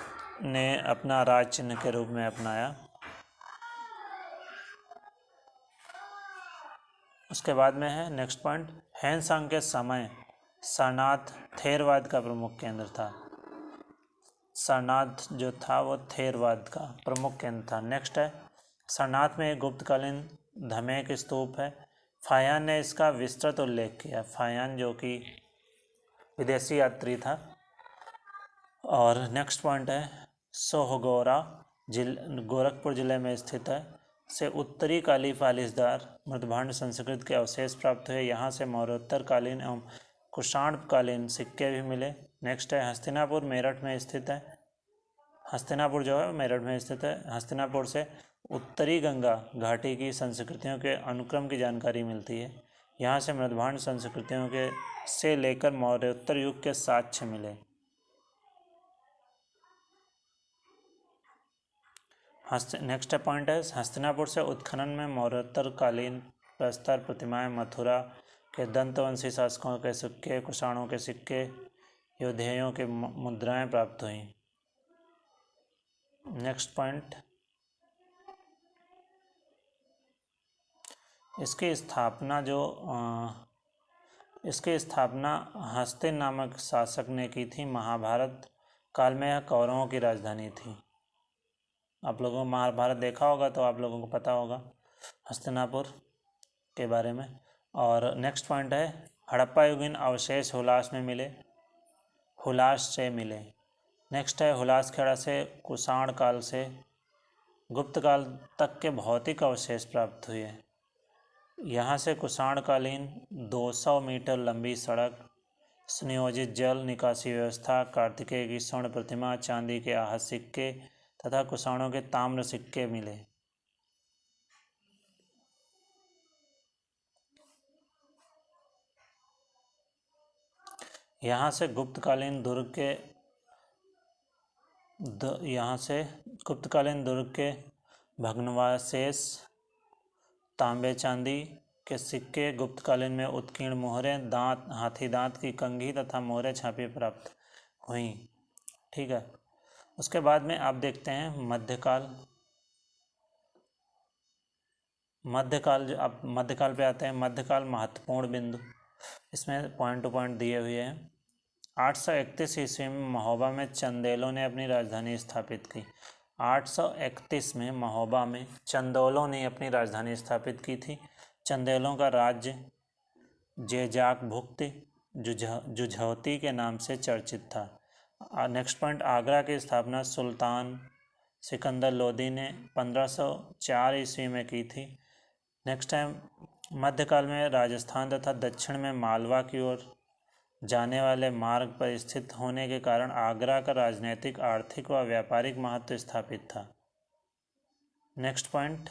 ने अपना राज चिन्ह के रूप में अपनाया। उसके बाद में है नेक्स्ट पॉइंट, हैनसांग के समय सारनाथ थेरवाद का प्रमुख केंद्र था। सारनाथ जो था वो थेरवाद का प्रमुख केंद्र था। नेक्स्ट है, सारनाथ में एक गुप्तकालीन धमेक स्तूप है। फायान ने इसका विस्तृत उल्लेख किया। फायान जो कि विदेशी यात्री था। और नेक्स्ट पॉइंट है, सोहगोरा गोरखपुर जिले में स्थित है से उत्तरी काली फालिसदार मृदभांड संस्कृत के अवशेष प्राप्त हुए। यहाँ से मौर्योत्तर कालीन एवं कुषाणकालीन सिक्के भी मिले। नेक्स्ट है, हस्तिनापुर मेरठ में स्थित है। हस्तिनापुर जो है मेरठ में स्थित है। हस्तिनापुर से उत्तरी गंगा घाटी की संस्कृतियों के अनुक्रम की जानकारी मिलती है। यहाँ से मृदभांड संस्कृतियों के से लेकर मौर्योत्तर युग के साक्ष्य मिले। नेक्स्ट पॉइंट है, हस्तिनापुर से उत्खनन में मौर्योत्तर कालीन प्रस्तर प्रतिमाएं, मथुरा के दंतवंशी शासकों के सिक्के, कुषाणों के सिक्के, योद्धेयों के मुद्राएं प्राप्त हुई। नेक्स्ट पॉइंट, इसकी स्थापना हस्तिन नामक शासक ने की थी। महाभारत काल में यह कौरवों की राजधानी थी। आप लोगों को महाभारत देखा होगा तो आप लोगों को पता होगा हस्तिनापुर के बारे में। और नेक्स्ट पॉइंट है, हड़प्पा युगीन अवशेष हुलास से मिले। नेक्स्ट है, हुलास खेड़ा से कुषाण काल से गुप्त काल तक के भौतिक अवशेष प्राप्त हुए। यहाँ से कुषाणकालीन 200 मीटर लंबी सड़क, सुनियोजित जल निकासी व्यवस्था, कार्तिकेय की स्वर्ण प्रतिमा, चांदी के आहत सिक्के तथा कुषाणों के ताम्र सिक्के मिले। यहाँ से गुप्तकालीन दुर्ग के भग्नावशेष, तांबे चांदी के सिक्के, गुप्तकालीन में उत्कीर्ण मोहरें, दांत, हाथी दांत की कंघी तथा मोहरें छापी प्राप्त हुई। ठीक है। उसके बाद में आप देखते हैं मध्यकाल। आप मध्यकाल पे आते हैं। मध्यकाल महत्वपूर्ण बिंदु, इसमें पॉइंट टू पॉइंट दिए हुए हैं। 831 ईस्वी में महोबा में चंदेलों ने अपनी राजधानी स्थापित की। 831 में महोबा में चंदेलों ने अपनी राजधानी स्थापित की थी। चंदेलों का राज्य जेजाक भुक्ति जुझौती के नाम से चर्चित था। नेक्स्ट पॉइंट, आगरा की स्थापना सुल्तान सिकंदर लोदी ने 1504 ईस्वी में की थी। नेक्स्ट है, मध्यकाल में राजस्थान तथा दक्षिण में मालवा की ओर जाने वाले मार्ग पर स्थित होने के कारण आगरा का राजनीतिक, आर्थिक व व्यापारिक महत्व स्थापित था। नेक्स्ट पॉइंट,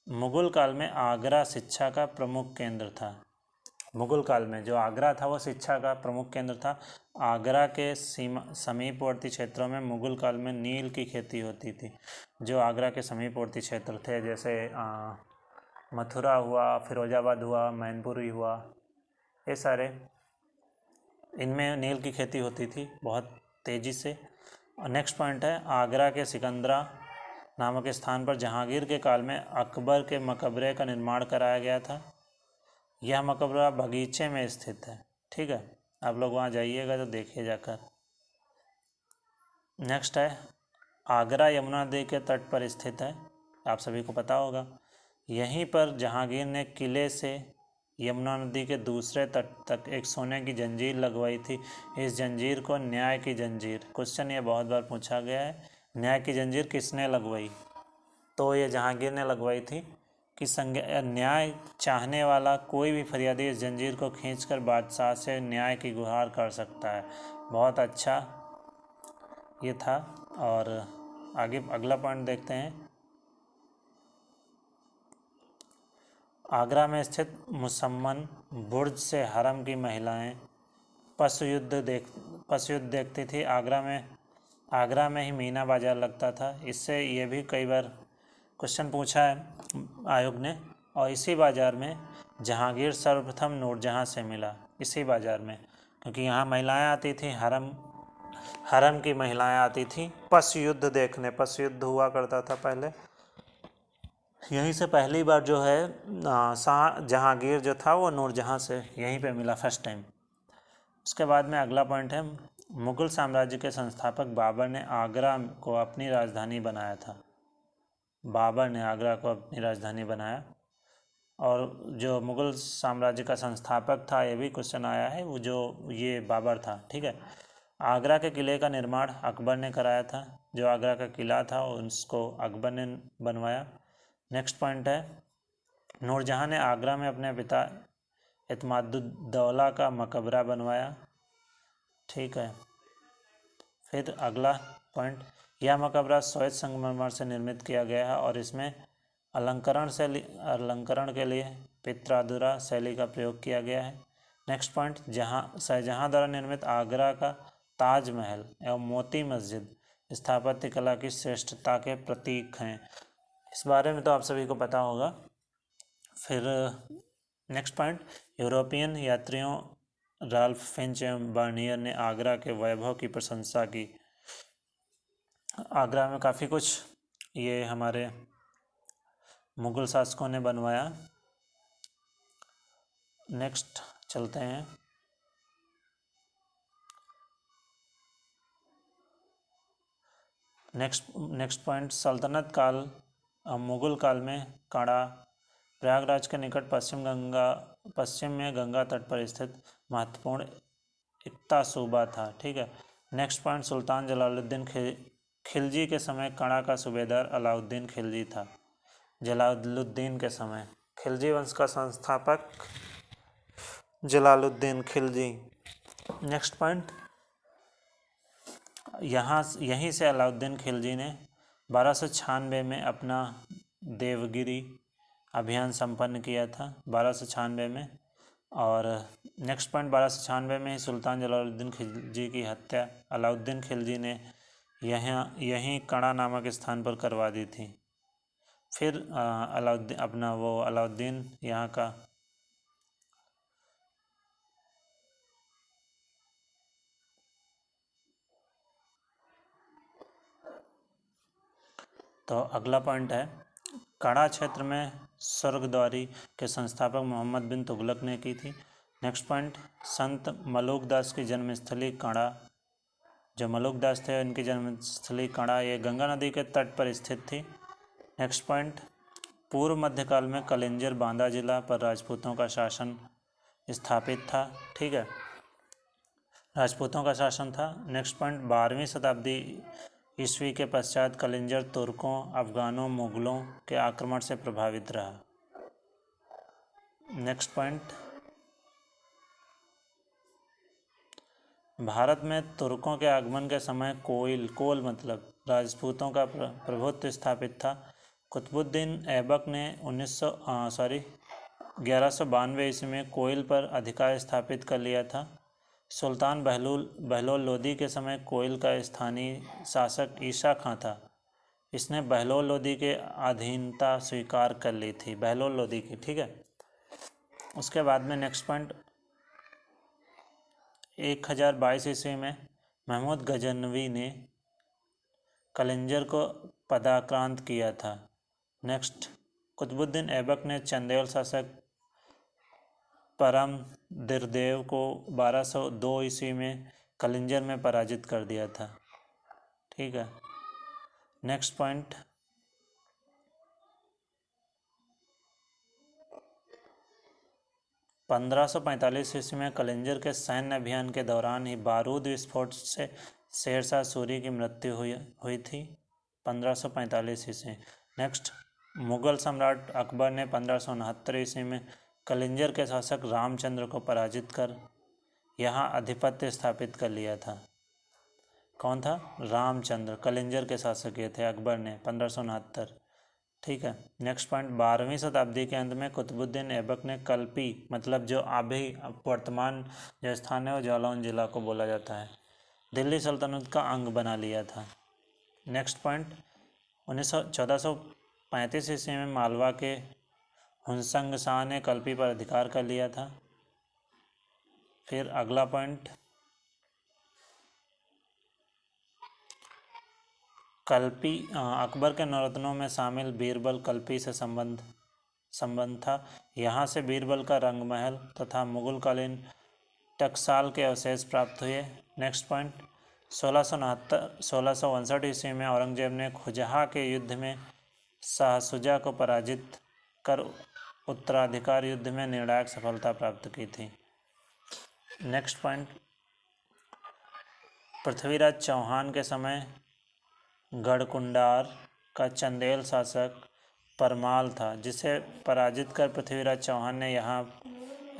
मुगल काल में आगरा शिक्षा का प्रमुख केंद्र था। मुगल काल में जो आगरा था वो शिक्षा का प्रमुख केंद्र था। आगरा के समीपवर्ती क्षेत्रों में मुगल काल में नील की खेती होती थी। जो आगरा के समीपवर्ती क्षेत्र थे, जैसे मथुरा हुआ, फिरोजाबाद हुआ, मैनपुरी हुआ, ये सारे इनमें नील की खेती होती थी बहुत तेज़ी से। और नेक्स्ट पॉइंट है, आगरा के सिकंदरा नामक स्थान पर जहांगीर के काल में अकबर के मकबरे का निर्माण कराया गया था। यह मकबरा बगीचे में स्थित है। ठीक है, आप लोग वहाँ जाइएगा तो देखिए जाकर। नेक्स्ट है, आगरा यमुना नदी के तट पर स्थित है, आप सभी को पता होगा। यहीं पर जहांगीर ने किले से यमुना नदी के दूसरे तट तक एक सोने की जंजीर लगवाई थी। इस जंजीर को न्याय की जंजीर, क्वेश्चन ये बहुत बार पूछा गया है, न्याय की जंजीर किसने लगवाई? तो ये जहांगीर ने लगवाई थी कि न्याय चाहने वाला कोई भी फरियादी इस जंजीर को खींचकर बादशाह से न्याय की गुहार कर सकता है। बहुत अच्छा ये था। और आगे अगला पॉइंट देखते हैं। आगरा में स्थित मुसम्मन बुर्ज से हरम की महिलाएं पशु युद्ध देखती थी। आगरा में ही मीना बाजार लगता था। इससे ये भी कई बार क्वेश्चन पूछा है आयोग ने। और इसी बाज़ार में जहांगीर सर्वप्रथम नूरजहां से मिला, इसी बाज़ार में, क्योंकि यहाँ महिलाएं आती थी, हरम की महिलाएं आती थी पशु युद्ध देखने। पशु युद्ध हुआ करता था पहले। यहीं से पहली बार जो है शाह जहांगीर जो था वो नूरजहां से यहीं पे मिला फर्स्ट टाइम। उसके बाद में अगला पॉइंट है, मुग़ल साम्राज्य के संस्थापक बाबर ने आगरा को अपनी राजधानी बनाया था। बाबर ने आगरा को अपनी राजधानी बनाया। और जो मुग़ल साम्राज्य का संस्थापक था, ये भी क्वेश्चन आया है, वो जो ये बाबर था। ठीक है, आगरा के किले का निर्माण अकबर ने कराया था। जो आगरा का किला था उसको अकबर ने बनवाया। नेक्स्ट पॉइंट है, नूरजहां ने आगरा में अपने पिता इत्मादुद्दौला का मकबरा बनवाया। ठीक है, फिर अगला पॉइंट, यह मकबरा श्वेत संगमरमर से निर्मित किया गया है और इसमें अलंकरण के लिए पित्रादुरा शैली का प्रयोग किया गया है। नेक्स्ट पॉइंट, शाहजहां द्वारा निर्मित आगरा का ताजमहल एवं मोती मस्जिद स्थापत्य कला की श्रेष्ठता के प्रतीक हैं। इस बारे में तो आप सभी को पता होगा। फिर नेक्स्ट पॉइंट, यूरोपियन यात्रियों राल्फ फिंच एवं बर्नियर ने आगरा के वैभव की प्रशंसा की। आगरा में काफ़ी कुछ ये हमारे मुग़ल शासकों ने बनवाया। नेक्स्ट चलते हैं। नेक्स्ट पॉइंट, सल्तनत काल मुग़ल काल में काड़ा प्रयागराज के निकट पश्चिम में गंगा तट पर स्थित महत्वपूर्ण इक्ता सूबा था। ठीक है, नेक्स्ट पॉइंट, सुल्तान जलालुद्दीन खिलजी के समय काड़ा का सूबेदार अलाउद्दीन खिलजी था। जलालुद्दीन के समय, खिलजी वंश का संस्थापक जलालुद्दीन खिलजी। नेक्स्ट पॉइंट, यहीं से अलाउद्दीन खिलजी ने 1296 में अपना देवगिरी अभियान संपन्न किया था, 1296 में। और नेक्स्ट पॉइंट, 1296 में ही सुल्तान जलालुद्दीन खिलजी की हत्या अलाउद्दीन खिलजी ने यहीं कड़ा नामक स्थान पर करवा दी थी। फिर अलाउद्दीन यहाँ का तो अगला पॉइंट है, काड़ा क्षेत्र में स्वर्गद्वारी के संस्थापक मोहम्मद बिन तुगलक ने की थी। नेक्स्ट पॉइंट, संत मलूकदास की जन्मस्थली काड़ा, जो मलूकदास थे इनकी जन्मस्थली काड़ा, ये गंगा नदी के तट पर स्थित थी। नेक्स्ट पॉइंट, पूर्व मध्यकाल में कलिंजर बांदा जिला पर राजपूतों का शासन स्थापित था। ठीक है, राजपूतों का शासन था। नेक्स्ट पॉइंट, 12वीं शताब्दी ईस्वी के पश्चात कलिंजर तुर्कों, अफगानों, मुगलों के आक्रमण से प्रभावित रहा। नेक्स्ट पॉइंट, भारत में तुर्कों के आगमन के समय कोल मतलब राजपूतों का प्रभुत्व स्थापित था। कुतुबुद्दीन ऐबक ने 1192 ईस्वी में कोयल पर अधिकार स्थापित कर लिया था। सुल्तान बहलोल लोदी के समय कोयल का स्थानीय शासक ईसा खां था। इसने बहलोल लोदी के अधीनता स्वीकार कर ली थी, बहलोल लोदी की। ठीक है, उसके बाद में नेक्स्ट पॉइंट, 1022 ईस्वी में महमूद गजनवी ने कलिंजर को पदाक्रांत किया था। नेक्स्ट, कुतुबुद्दीन ऐबक ने चंदेल शासक परमदिरदेव को 1202 ईस्वी में कलिंजर में पराजित कर दिया था। ठीक है, नेक्स्ट पॉइंट, 1545 ईस्वी में कलिंजर के सैन्य अभियान के दौरान ही बारूद विस्फोट से शेरशाह सूरी की मृत्यु हुई थी। 1545 ईस्वी। नेक्स्ट, मुगल सम्राट अकबर ने 1569 ईस्वी में कलिंजर के शासक रामचंद्र को पराजित कर यहाँ आधिपत्य स्थापित कर लिया था। कौन था? रामचंद्र, कलिंजर के शासक ये थे, अकबर ने 1569। ठीक है, नेक्स्ट पॉइंट, 12वीं शताब्दी के अंत में कुतुबुद्दीन ऐबक ने कल्पी, मतलब जो अभी वर्तमान जो स्थान है वो जालौन जिला को बोला जाता है, दिल्ली सल्तनत का अंग बना लिया था। नेक्स्ट पॉइंट, 1435 ईस्वी में मालवा के हुनसंग शाह ने कल्पी पर अधिकार कर लिया था। फिर अगला पॉइंट, कल्पी अकबर के नवरत्नों में शामिल बीरबल कल्पी से संबंध था। यहाँ से बीरबल का रंगमहल तथा मुगलकालीन टकसाल के अवशेष प्राप्त हुए। नेक्स्ट पॉइंट, 1659 ईस्वी में औरंगजेब ने खुजहा के युद्ध में शाहसुजा को पराजित कर उत्तराधिकार युद्ध में निर्णायक सफलता प्राप्त की थी। नेक्स्ट पॉइंट, पृथ्वीराज चौहान के समय गढ़कुंडार का चंदेल शासक परमाल था, जिसे पराजित कर पृथ्वीराज चौहान ने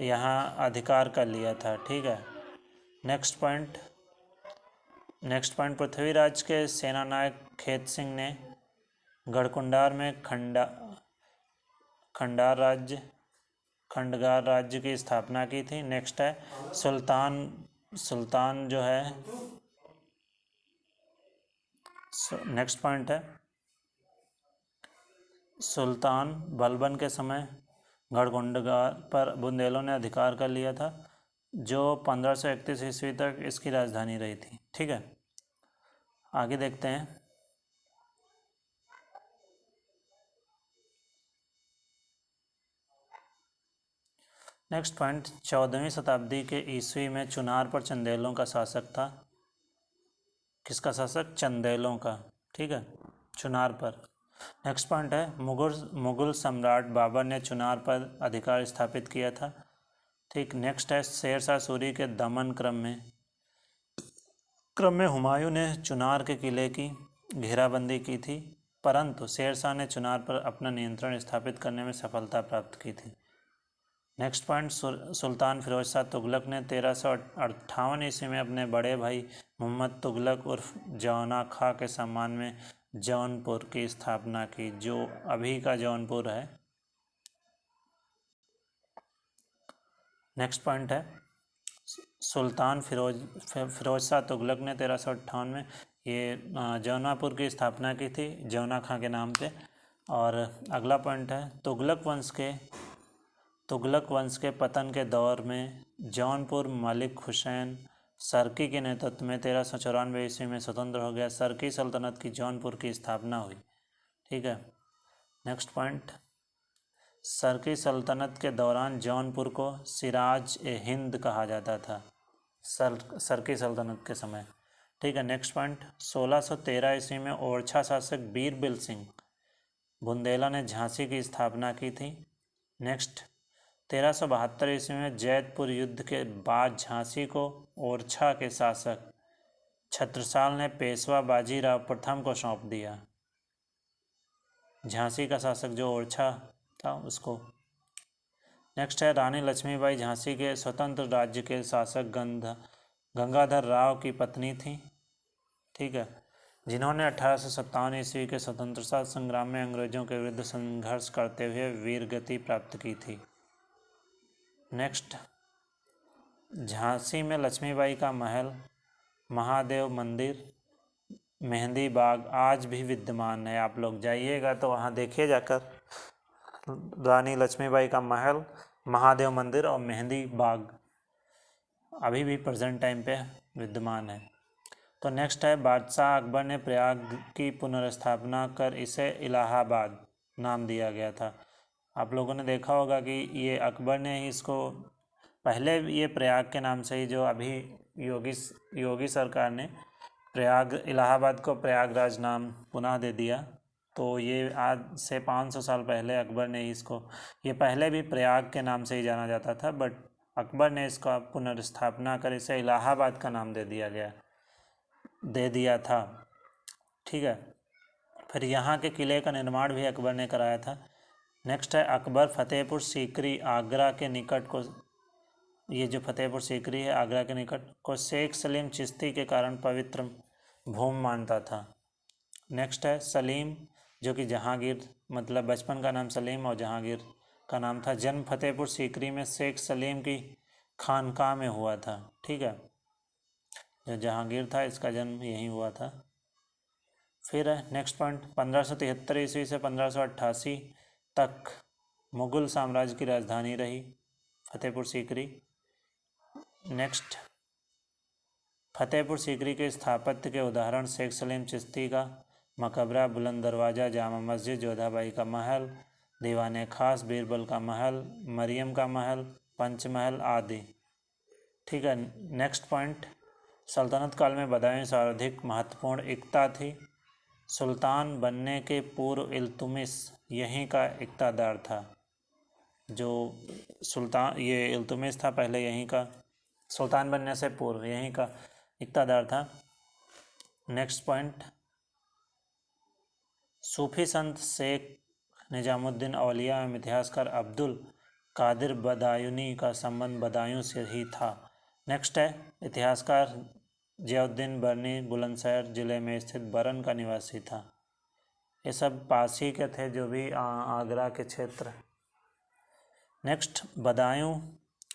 यहाँ अधिकार कर लिया था। ठीक है, नेक्स्ट पॉइंट, पृथ्वीराज के सेनानायक खेत सिंह ने गढ़कुंडार में खंडार राज्य की स्थापना की थी। नेक्स्ट है सुल्तान जो है, नेक्स्ट पॉइंट है, सुल्तान बलबन के समय गढ़कुंडार पर बुंदेलों ने अधिकार कर लिया था, जो 1531 ईस्वी तक इसकी राजधानी रही थी। ठीक है, आगे देखते हैं। नेक्स्ट पॉइंट, 14वीं शताब्दी के ईस्वी में चुनार पर चंदेलों का शासक था। किसका शासक? चंदेलों का। ठीक है, चुनार पर। नेक्स्ट पॉइंट है, मुगल सम्राट बाबर ने चुनार पर अधिकार स्थापित किया था। ठीक, नेक्स्ट है, शेरशाह सूरी के दमन क्रम में हुमायूं ने चुनार के किले की घेराबंदी की थी, परंतु शेरशाह ने चुनार पर अपना नियंत्रण स्थापित करने में सफलता प्राप्त की थी। नेक्स्ट पॉइंट, सुल्तान फिरोज शाह तुगलक ने 1358 ईस्वी में अपने बड़े भाई मोहम्मद तुगलक उर्फ जौना खां के सम्मान में जौनपुर की स्थापना की, जो अभी का जौनपुर है। नेक्स्ट पॉइंट है, सुल्तान फिरोज शाह तुगलक ने 1358 में ये जौनापुर की स्थापना की थी, जौना खां के नाम पे। और अगला पॉइंट है, तुगलक वंश के पतन के दौर में जौनपुर मलिक हुसैन सर्की के नेतृत्व में 1394 ईस्वी में स्वतंत्र हो गया। सर्की सल्तनत की जौनपुर की स्थापना हुई। ठीक है, नेक्स्ट पॉइंट, सर्की सल्तनत के दौरान जौनपुर को सिराज ए हिंद कहा जाता था, सर्की सल्तनत के समय। ठीक है, नेक्स्ट पॉइंट, 1613 ईस्वी में ओरछा शासक बीरबिल सिंह बुंदेला ने झांसी की स्थापना की थी। नेक्स्ट, 1372 ईस्वी में जैतपुर युद्ध के बाद झांसी को ओरछा के शासक छत्रसाल ने पेशवा बाजीराव प्रथम को सौंप दिया। झांसी का शासक जो ओरछा था उसको। नेक्स्ट है, रानी लक्ष्मीबाई झांसी के स्वतंत्र राज्य के शासक गंगाधर राव की पत्नी थी। ठीक है, जिन्होंने 1857 ईस्वी के स्वतंत्रता संग्राम में अंग्रेजों के विरुद्ध संघर्ष करते हुए वीरगति प्राप्त की थी। नेक्स्ट, झांसी में लक्ष्मीबाई का महल, महादेव मंदिर, मेहंदी बाग आज भी विद्यमान है। आप लोग जाइएगा तो वहाँ देखिए जाकर, रानी लक्ष्मीबाई का महल, महादेव मंदिर और मेहंदी बाग अभी भी प्रेजेंट टाइम पे विद्यमान है। तो नेक्स्ट है, बादशाह अकबर ने प्रयाग की पुनर्स्थापना कर इसे इलाहाबाद नाम दिया गया था। आप लोगों ने देखा होगा कि ये अकबर ने ही इसको, पहले ये प्रयाग के नाम से ही, जो अभी योगी सरकार ने प्रयाग इलाहाबाद को प्रयागराज नाम पुनः दे दिया। तो ये आज से 500 साल पहले अकबर ने इसको, ये पहले भी प्रयाग के नाम से ही जाना जाता था, बट अकबर ने इसका पुनर्स्थापना कर इसे इलाहाबाद का नाम दे दिया था। ठीक है। फिर यहाँ के किले का निर्माण भी अकबर ने कराया था। नेक्स्ट है, अकबर फतेहपुर सीकरी आगरा के निकट को, ये जो फतेहपुर सीकरी है आगरा के निकट को शेख सलीम चिश्ती के कारण पवित्र भूमि मानता था। नेक्स्ट है, सलीम जो कि जहांगीर, मतलब बचपन का नाम सलीम और जहांगीर का नाम था। जन्म फतेहपुर सीकरी में शेख सलीम की खानकाह में हुआ था। ठीक है, जो जहांगीर था इसका जन्म यहीं हुआ था। फिर है नेक्स्ट पॉइंट, 1573 ईस्वी से 1588 तक मुगल साम्राज्य की राजधानी रही फतेहपुर सीकरी। नेक्स्ट, फतेहपुर सीकरी के स्थापत्य के उदाहरण शेख सलीम चिश्ती का मकबरा, बुलंद दरवाज़ा, जामा मस्जिद, जोधाबाई का महल, दीवाने खास, बीरबल का महल, मरियम का महल, पंचमहल आदि। ठीक है। नेक्स्ट पॉइंट, सल्तनत काल में बदायूं सर्वाधिक महत्वपूर्ण एकता थी। सुल्तान बनने के पूर्व इल्तुमिश यहीं का इक़्तिदार था। जो सुल्तान, ये इल्तुमिश था पहले यहीं का, सुल्तान बनने से पूर्व यहीं का इक़्तिदार था। नेक्स्ट पॉइंट, सूफी संत शेख निजामुद्दीन औलिया एवं इतिहासकार अब्दुल कादिर बदायूनी का संबंध बदायूं से ही था। नेक्स्ट है, इतिहासकार जियाउद्दीन बरनी बुलंदशहर जिले में स्थित बरन का निवासी था। ये सब पास ही के थे, जो भी आगरा के क्षेत्र। नेक्स्ट, बदायूं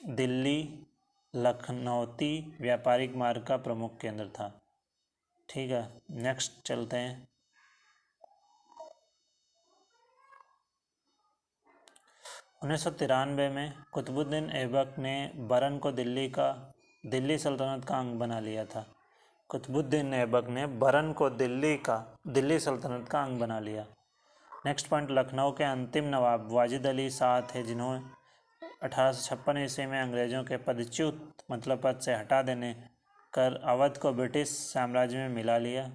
दिल्ली लखनौती व्यापारिक मार्ग का प्रमुख केंद्र था। ठीक है। नेक्स्ट चलते हैं, 1993 में कुतुबुद्दीन ऐबक ने बरन को दिल्ली सल्तनत का अंग बना लिया था। कुतुबुद्दीन ऐबक ने बरन को दिल्ली सल्तनत का अंग बना लिया। नेक्स्ट पॉइंट, लखनऊ के अंतिम नवाब वाजिद अली शाह थे, जिन्होंने 1856 ईस्वी में अंग्रेजों के पदच्युत मतलब पद से हटा देने कर अवध को ब्रिटिश साम्राज्य में मिला लिया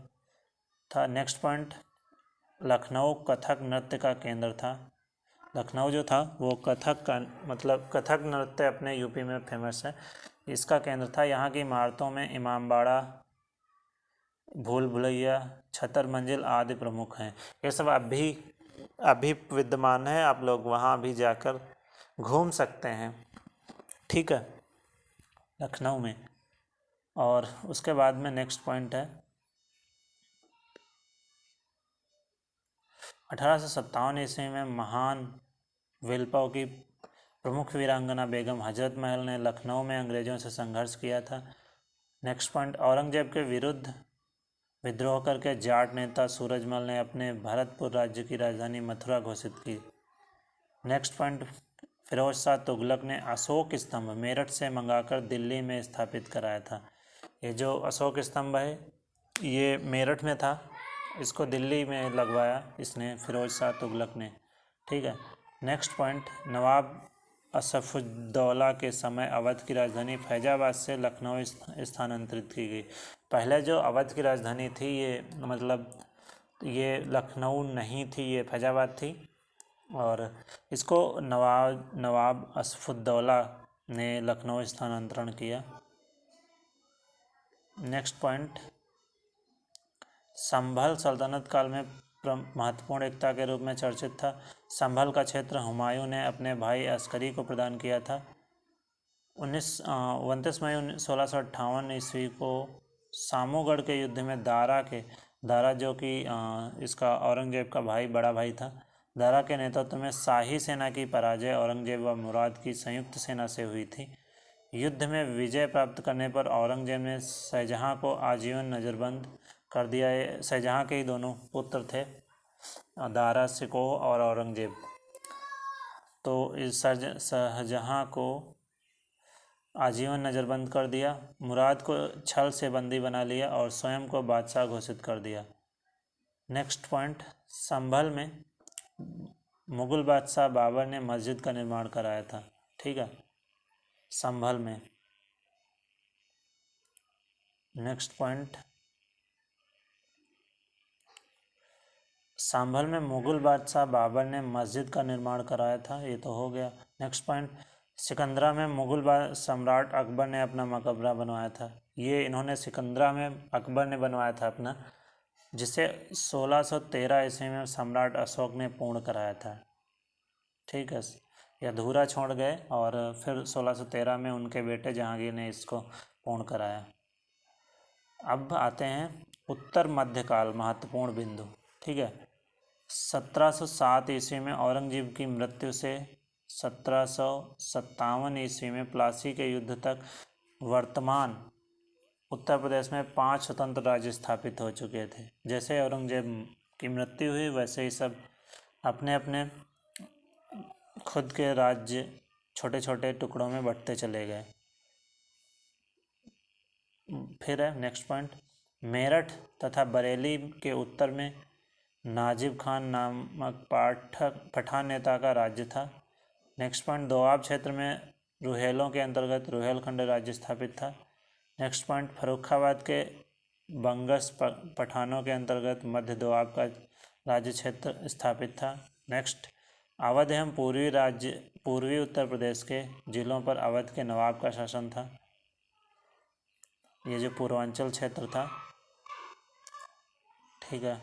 था। नेक्स्ट पॉइंट, लखनऊ कथक नृत्य का केंद्र था। लखनऊ जो था वो कथक नृत्य अपने यूपी में फेमस है, इसका केंद्र था। यहाँ की इमारतों में इमामबाड़ा, भूल भुलैया, छतर मंजिल आदि प्रमुख हैं। ये सब अभी विद्यमान है, आप लोग वहाँ भी जाकर घूम सकते हैं। ठीक है, लखनऊ में। और उसके बाद में नेक्स्ट पॉइंट है, 1857 ईस्वी में महान विल्पा की प्रमुख वीरांगना बेगम हजरत महल ने लखनऊ में अंग्रेजों से संघर्ष किया था। नेक्स्ट पॉइंट, औरंगजेब के विरुद्ध विद्रोह करके जाट नेता सूरजमल ने अपने भरतपुर राज्य की राजधानी मथुरा घोषित की। नेक्स्ट पॉइंट, फिरोज शाह तुगलक ने अशोक स्तंभ मेरठ से मंगाकर दिल्ली में स्थापित कराया था। ये जो अशोक स्तंभ है ये मेरठ में था, इसको दिल्ली में लगवाया इसने फिरोज शाह तुगलक ने। ठीक है। नेक्स्ट पॉइंट, नवाब असफुद्दौला के समय अवध की राजधानी फैजाबाद से लखनऊ स्थानांतरित की गई। पहले जो अवध की राजधानी थी ये लखनऊ नहीं थी, ये फैजाबाद थी, और इसको नवाब असफुद्दौला ने लखनऊ स्थानांतरण किया। नेक्स्ट पॉइंट, संभल सल्तनत काल में महत्वपूर्ण एकता के रूप में चर्चित था। संभल का क्षेत्र हुमायूं ने अपने भाई अस्करी को प्रदान किया था। 29 मई 1658 ईस्वी को सामूगढ़ के युद्ध में दारा जो कि इसका औरंगजेब का बड़ा भाई था, दारा के नेतृत्व में शाही सेना की पराजय औरंगजेब व मुराद की संयुक्त सेना से हुई थी। युद्ध में विजय प्राप्त करने पर औरंगजेब ने शाहजहां को आजीवन नज़रबंद कर दिया। शाहजहां के ही दोनों पुत्र थे, दारा शिकोह और औरंगजेब। तो इस शाहजहां को आजीवन नज़रबंद कर दिया, मुराद को छल से बंदी बना लिया और स्वयं को बादशाह घोषित कर दिया। नेक्स्ट पॉइंट, संभल में मुगल बादशाह बाबर ने मस्जिद का निर्माण कराया था। ठीक है, संभल में। नेक्स्ट पॉइंट, संभल में मुगल बादशाह बाबर ने मस्जिद का निर्माण कराया था, ये तो हो गया। नेक्स्ट पॉइंट, सिकंदरा में मुगल सम्राट अकबर ने अपना मकबरा बनवाया था। ये इन्होंने सिकंदरा में अकबर ने बनवाया था अपना, जिसे 1613 ईस्वी में सम्राट अशोक ने पूर्ण कराया था। ठीक है, ये अधूरा छोड़ गए और फिर 1613 में उनके बेटे जहांगीर ने इसको पूर्ण कराया। अब आते हैं उत्तर मध्यकाल, महत्वपूर्ण बिंदु। ठीक है, 1707 ईस्वी में औरंगजेब की मृत्यु से 1757 ईस्वी में प्लासी के युद्ध तक वर्तमान उत्तर प्रदेश में 5 स्वतंत्र राज्य स्थापित हो चुके थे। जैसे औरंगजेब की मृत्यु हुई वैसे ही सब अपने अपने खुद के राज्य छोटे छोटे टुकड़ों में बंटते चले गए। फिर है नेक्स्ट पॉइंट, मेरठ तथा बरेली के उत्तर में नाजिब खान नामक पठान नेता का राज्य था। नेक्स्ट पॉइंट, दोआब क्षेत्र में रुहेलों के अंतर्गत रुहेलखंड राज्य स्थापित था। नेक्स्ट पॉइंट, फर्रुखाबाद के बंगस पठानों के अंतर्गत मध्य दोआब का राज्य क्षेत्र स्थापित था। नेक्स्ट, अवध एवं पूर्वी उत्तर प्रदेश के जिलों पर अवध के नवाब का शासन था। ये जो पूर्वांचल क्षेत्र था। ठीक है,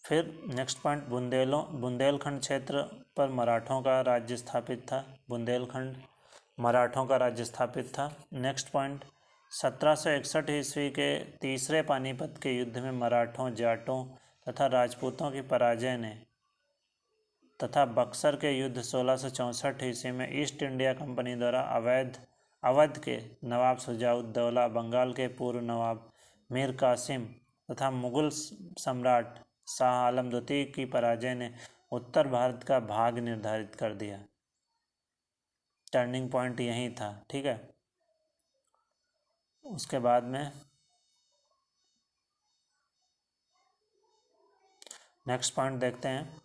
फिर नेक्स्ट पॉइंट, बुंदेलखंड क्षेत्र पर मराठों का राज्य स्थापित था। बुंदेलखंड मराठों का राज्य स्थापित था। नेक्स्ट पॉइंट, 1761 ईस्वी के तीसरे पानीपत के युद्ध में मराठों, जाटों तथा राजपूतों की पराजय ने तथा बक्सर के युद्ध 1664 ईस्वी में ईस्ट इंडिया कंपनी द्वारा अवध के नवाब शुजाउद्दौला, बंगाल के पूर्व नवाब मीर कासिम तथा मुगल सम्राट शाह आलम द्वितीय की पराजय ने उत्तर भारत का भाग्य निर्धारित कर दिया। टर्निंग पॉइंट यही था। ठीक है, उसके बाद में नेक्स्ट पॉइंट देखते हैं।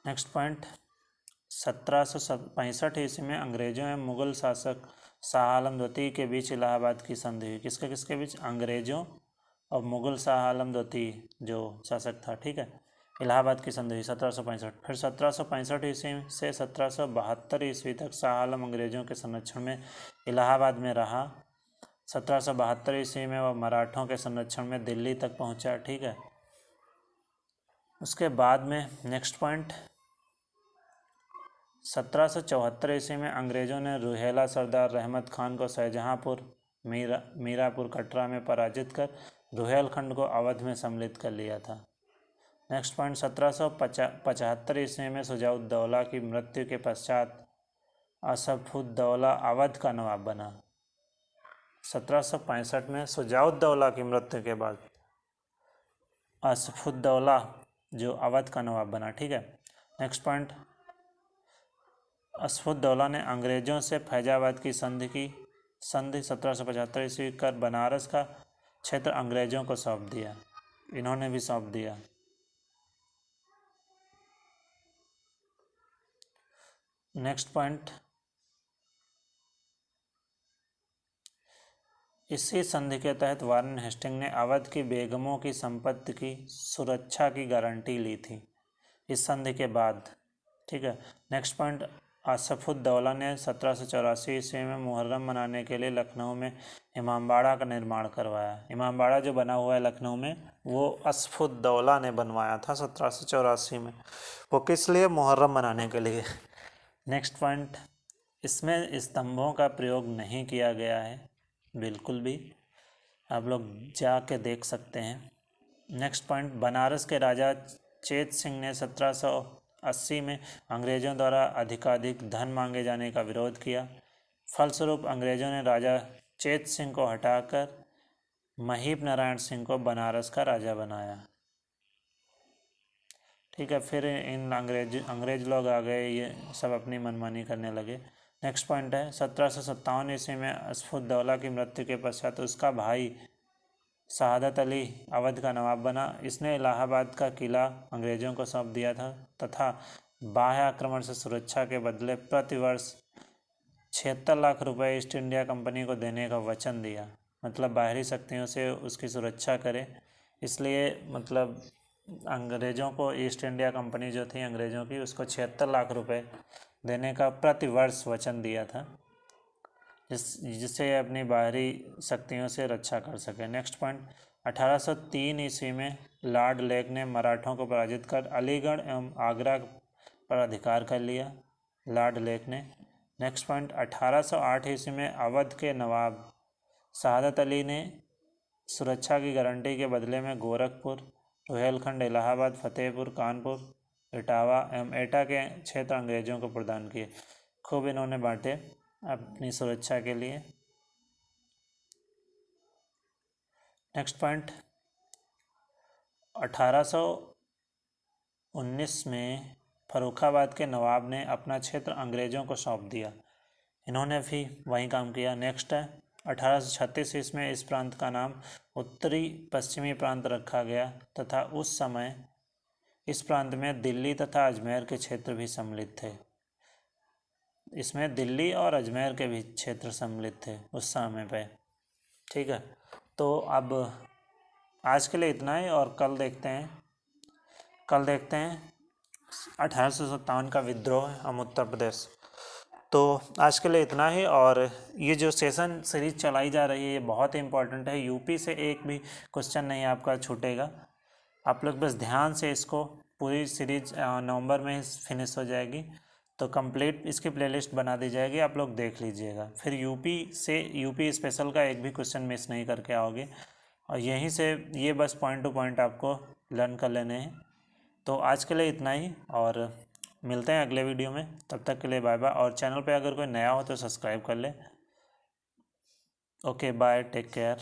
नेक्स्ट पॉइंट, 1765 ईस्वी में अंग्रेजों एवं मुगल शासक शाह आलम द्वितीय के बीच इलाहाबाद की संधि हुई। किसके किसके बीच? अंग्रेजों और मुगल शाह आलम द्वितीय जो शासक था। ठीक है, इलाहाबाद की संधि हुई 1765। फिर 1765 ईस्वी से 1772 ईस्वी तक शाह आलम अंग्रेजों के संरक्षण में इलाहाबाद में रहा। 1772 ईस्वी में वह मराठों के संरक्षण में दिल्ली तक पहुंचा। ठीक है, उसके बाद में नेक्स्ट पॉइंट, 1774 ईस्वी में अंग्रेजों ने रुहेला सरदार रहमत खान को शाहजहांपुर, मीरापुर, कटरा में पराजित कर रुहेलखंड को अवध में सम्मिलित कर लिया था। नेक्स्ट पॉइंट, 1775 ईस्वी में शुजाउद्दौला की मृत्यु के पश्चात असफुद्दौला अवध का नवाब बना। 1765 में शुजाउद्दौला की मृत्यु के बाद असफुद्दौला जो अवध का नवाब बना। ठीक है, नेक्स्ट पॉइंट, असफुद्दौला ने अंग्रेजों से फैजाबाद की संधि 1775 ईस्वी कर बनारस का क्षेत्र अंग्रेजों को सौंप दिया। इन्होंने भी सौंप दिया। नेक्स्ट पॉइंट, इसी संधि के तहत वारेन हेस्टिंग ने अवध की बेगमों की संपत्ति की सुरक्षा की गारंटी ली थी इस संधि के बाद। ठीक है, नेक्स्ट पॉइंट, असफुद्दौला ने 1784 ईस्वी में मुहर्रम मनाने के लिए लखनऊ में इमामबाड़ा का निर्माण करवाया। इमामबाड़ा जो बना हुआ है लखनऊ में वो असफुद्दौला ने बनवाया था 1784 में। वो किस लिए? मुहर्रम मनाने के लिए। नेक्स्ट पॉइंट, इसमें स्तंभों का प्रयोग नहीं किया गया है बिल्कुल भी, आप लोग जाके देख सकते हैं। नेक्स्ट पॉइंट, बनारस के राजा चेत सिंह ने 1780 में अंग्रेजों द्वारा अधिकाधिक धन मांगे जाने का विरोध किया। फलस्वरूप अंग्रेजों ने राजा चेत सिंह को हटाकर महीप नारायण सिंह को बनारस का राजा बनाया। ठीक है। फिर इन अंग्रेज लोग आ गए, ये सब अपनी मनमानी करने लगे। नेक्स्ट पॉइंट है 1757 ईस्वी में असफुद्दौला की मृत्यु के पश्चात उसका भाई शहादत अली अवध का नवाब बना। इसने इलाहाबाद का किला अंग्रेजों को सौंप दिया था तथा बाह्य आक्रमण से सुरक्षा के बदले प्रतिवर्ष 76 लाख रुपए ईस्ट इंडिया कंपनी को देने का वचन दिया। मतलब बाहरी शक्तियों से उसकी सुरक्षा करे, इसलिए मतलब अंग्रेज़ों को ईस्ट इंडिया कंपनी जो थी अंग्रेज़ों की, उसको 76 लाख रुपए देने का प्रतिवर्ष वचन दिया था, जिससे अपनी बाहरी शक्तियों से रक्षा कर सके। नेक्स्ट पॉइंट 1803 ईस्वी में लॉर्ड लेक ने मराठों को पराजित कर अलीगढ़ एवं आगरा पर अधिकार कर लिया, लॉर्ड लेक ने। नेक्स्ट पॉइंट 1808 ईस्वी में अवध के नवाब शहादत अली ने सुरक्षा की गारंटी के बदले में गोरखपुर, रोहिलखंड, इलाहाबाद, फतेहपुर, कानपुर, इटावा एवं एटा के क्षेत्र अंग्रेजों को प्रदान किए। खूब इन्होंने बांटे अपनी सुरक्षा के लिए। नेक्स्ट पॉइंट 1819 में फर्रुखाबाद के नवाब ने अपना क्षेत्र अंग्रेजों को सौंप दिया, इन्होंने भी वही काम किया। नेक्स्ट है 1836 ईस्वी में इस प्रांत का नाम उत्तरी पश्चिमी प्रांत रखा गया तथा उस समय इस प्रांत में दिल्ली तथा अजमेर के क्षेत्र भी सम्मिलित थे। इसमें दिल्ली और अजमेर के भी क्षेत्र सम्मिलित थे उस समय पे। ठीक है, तो अब आज के लिए इतना ही और कल देखते हैं 1857 का विद्रोह हम उत्तर प्रदेश। तो आज के लिए इतना ही। और ये जो सेशन सीरीज चलाई जा रही है ये बहुत ही इंपॉर्टेंट है, यूपी से एक भी क्वेश्चन नहीं आपका छूटेगा। आप लोग बस ध्यान से इसको, पूरी सीरीज नवंबर में फिनिश हो जाएगी, तो कंप्लीट इसकी प्लेलिस्ट बना दी जाएगी, आप लोग देख लीजिएगा। फिर यूपी स्पेशल का एक भी क्वेश्चन मिस नहीं करके आओगे, और यहीं से ये बस पॉइंट टू पॉइंट आपको लर्न कर लेने हैं। तो आज के लिए इतना ही और मिलते हैं अगले वीडियो में, तब तक के लिए बाय बाय। और चैनल पे अगर कोई नया हो तो सब्सक्राइब कर ले। Okay bye, take care.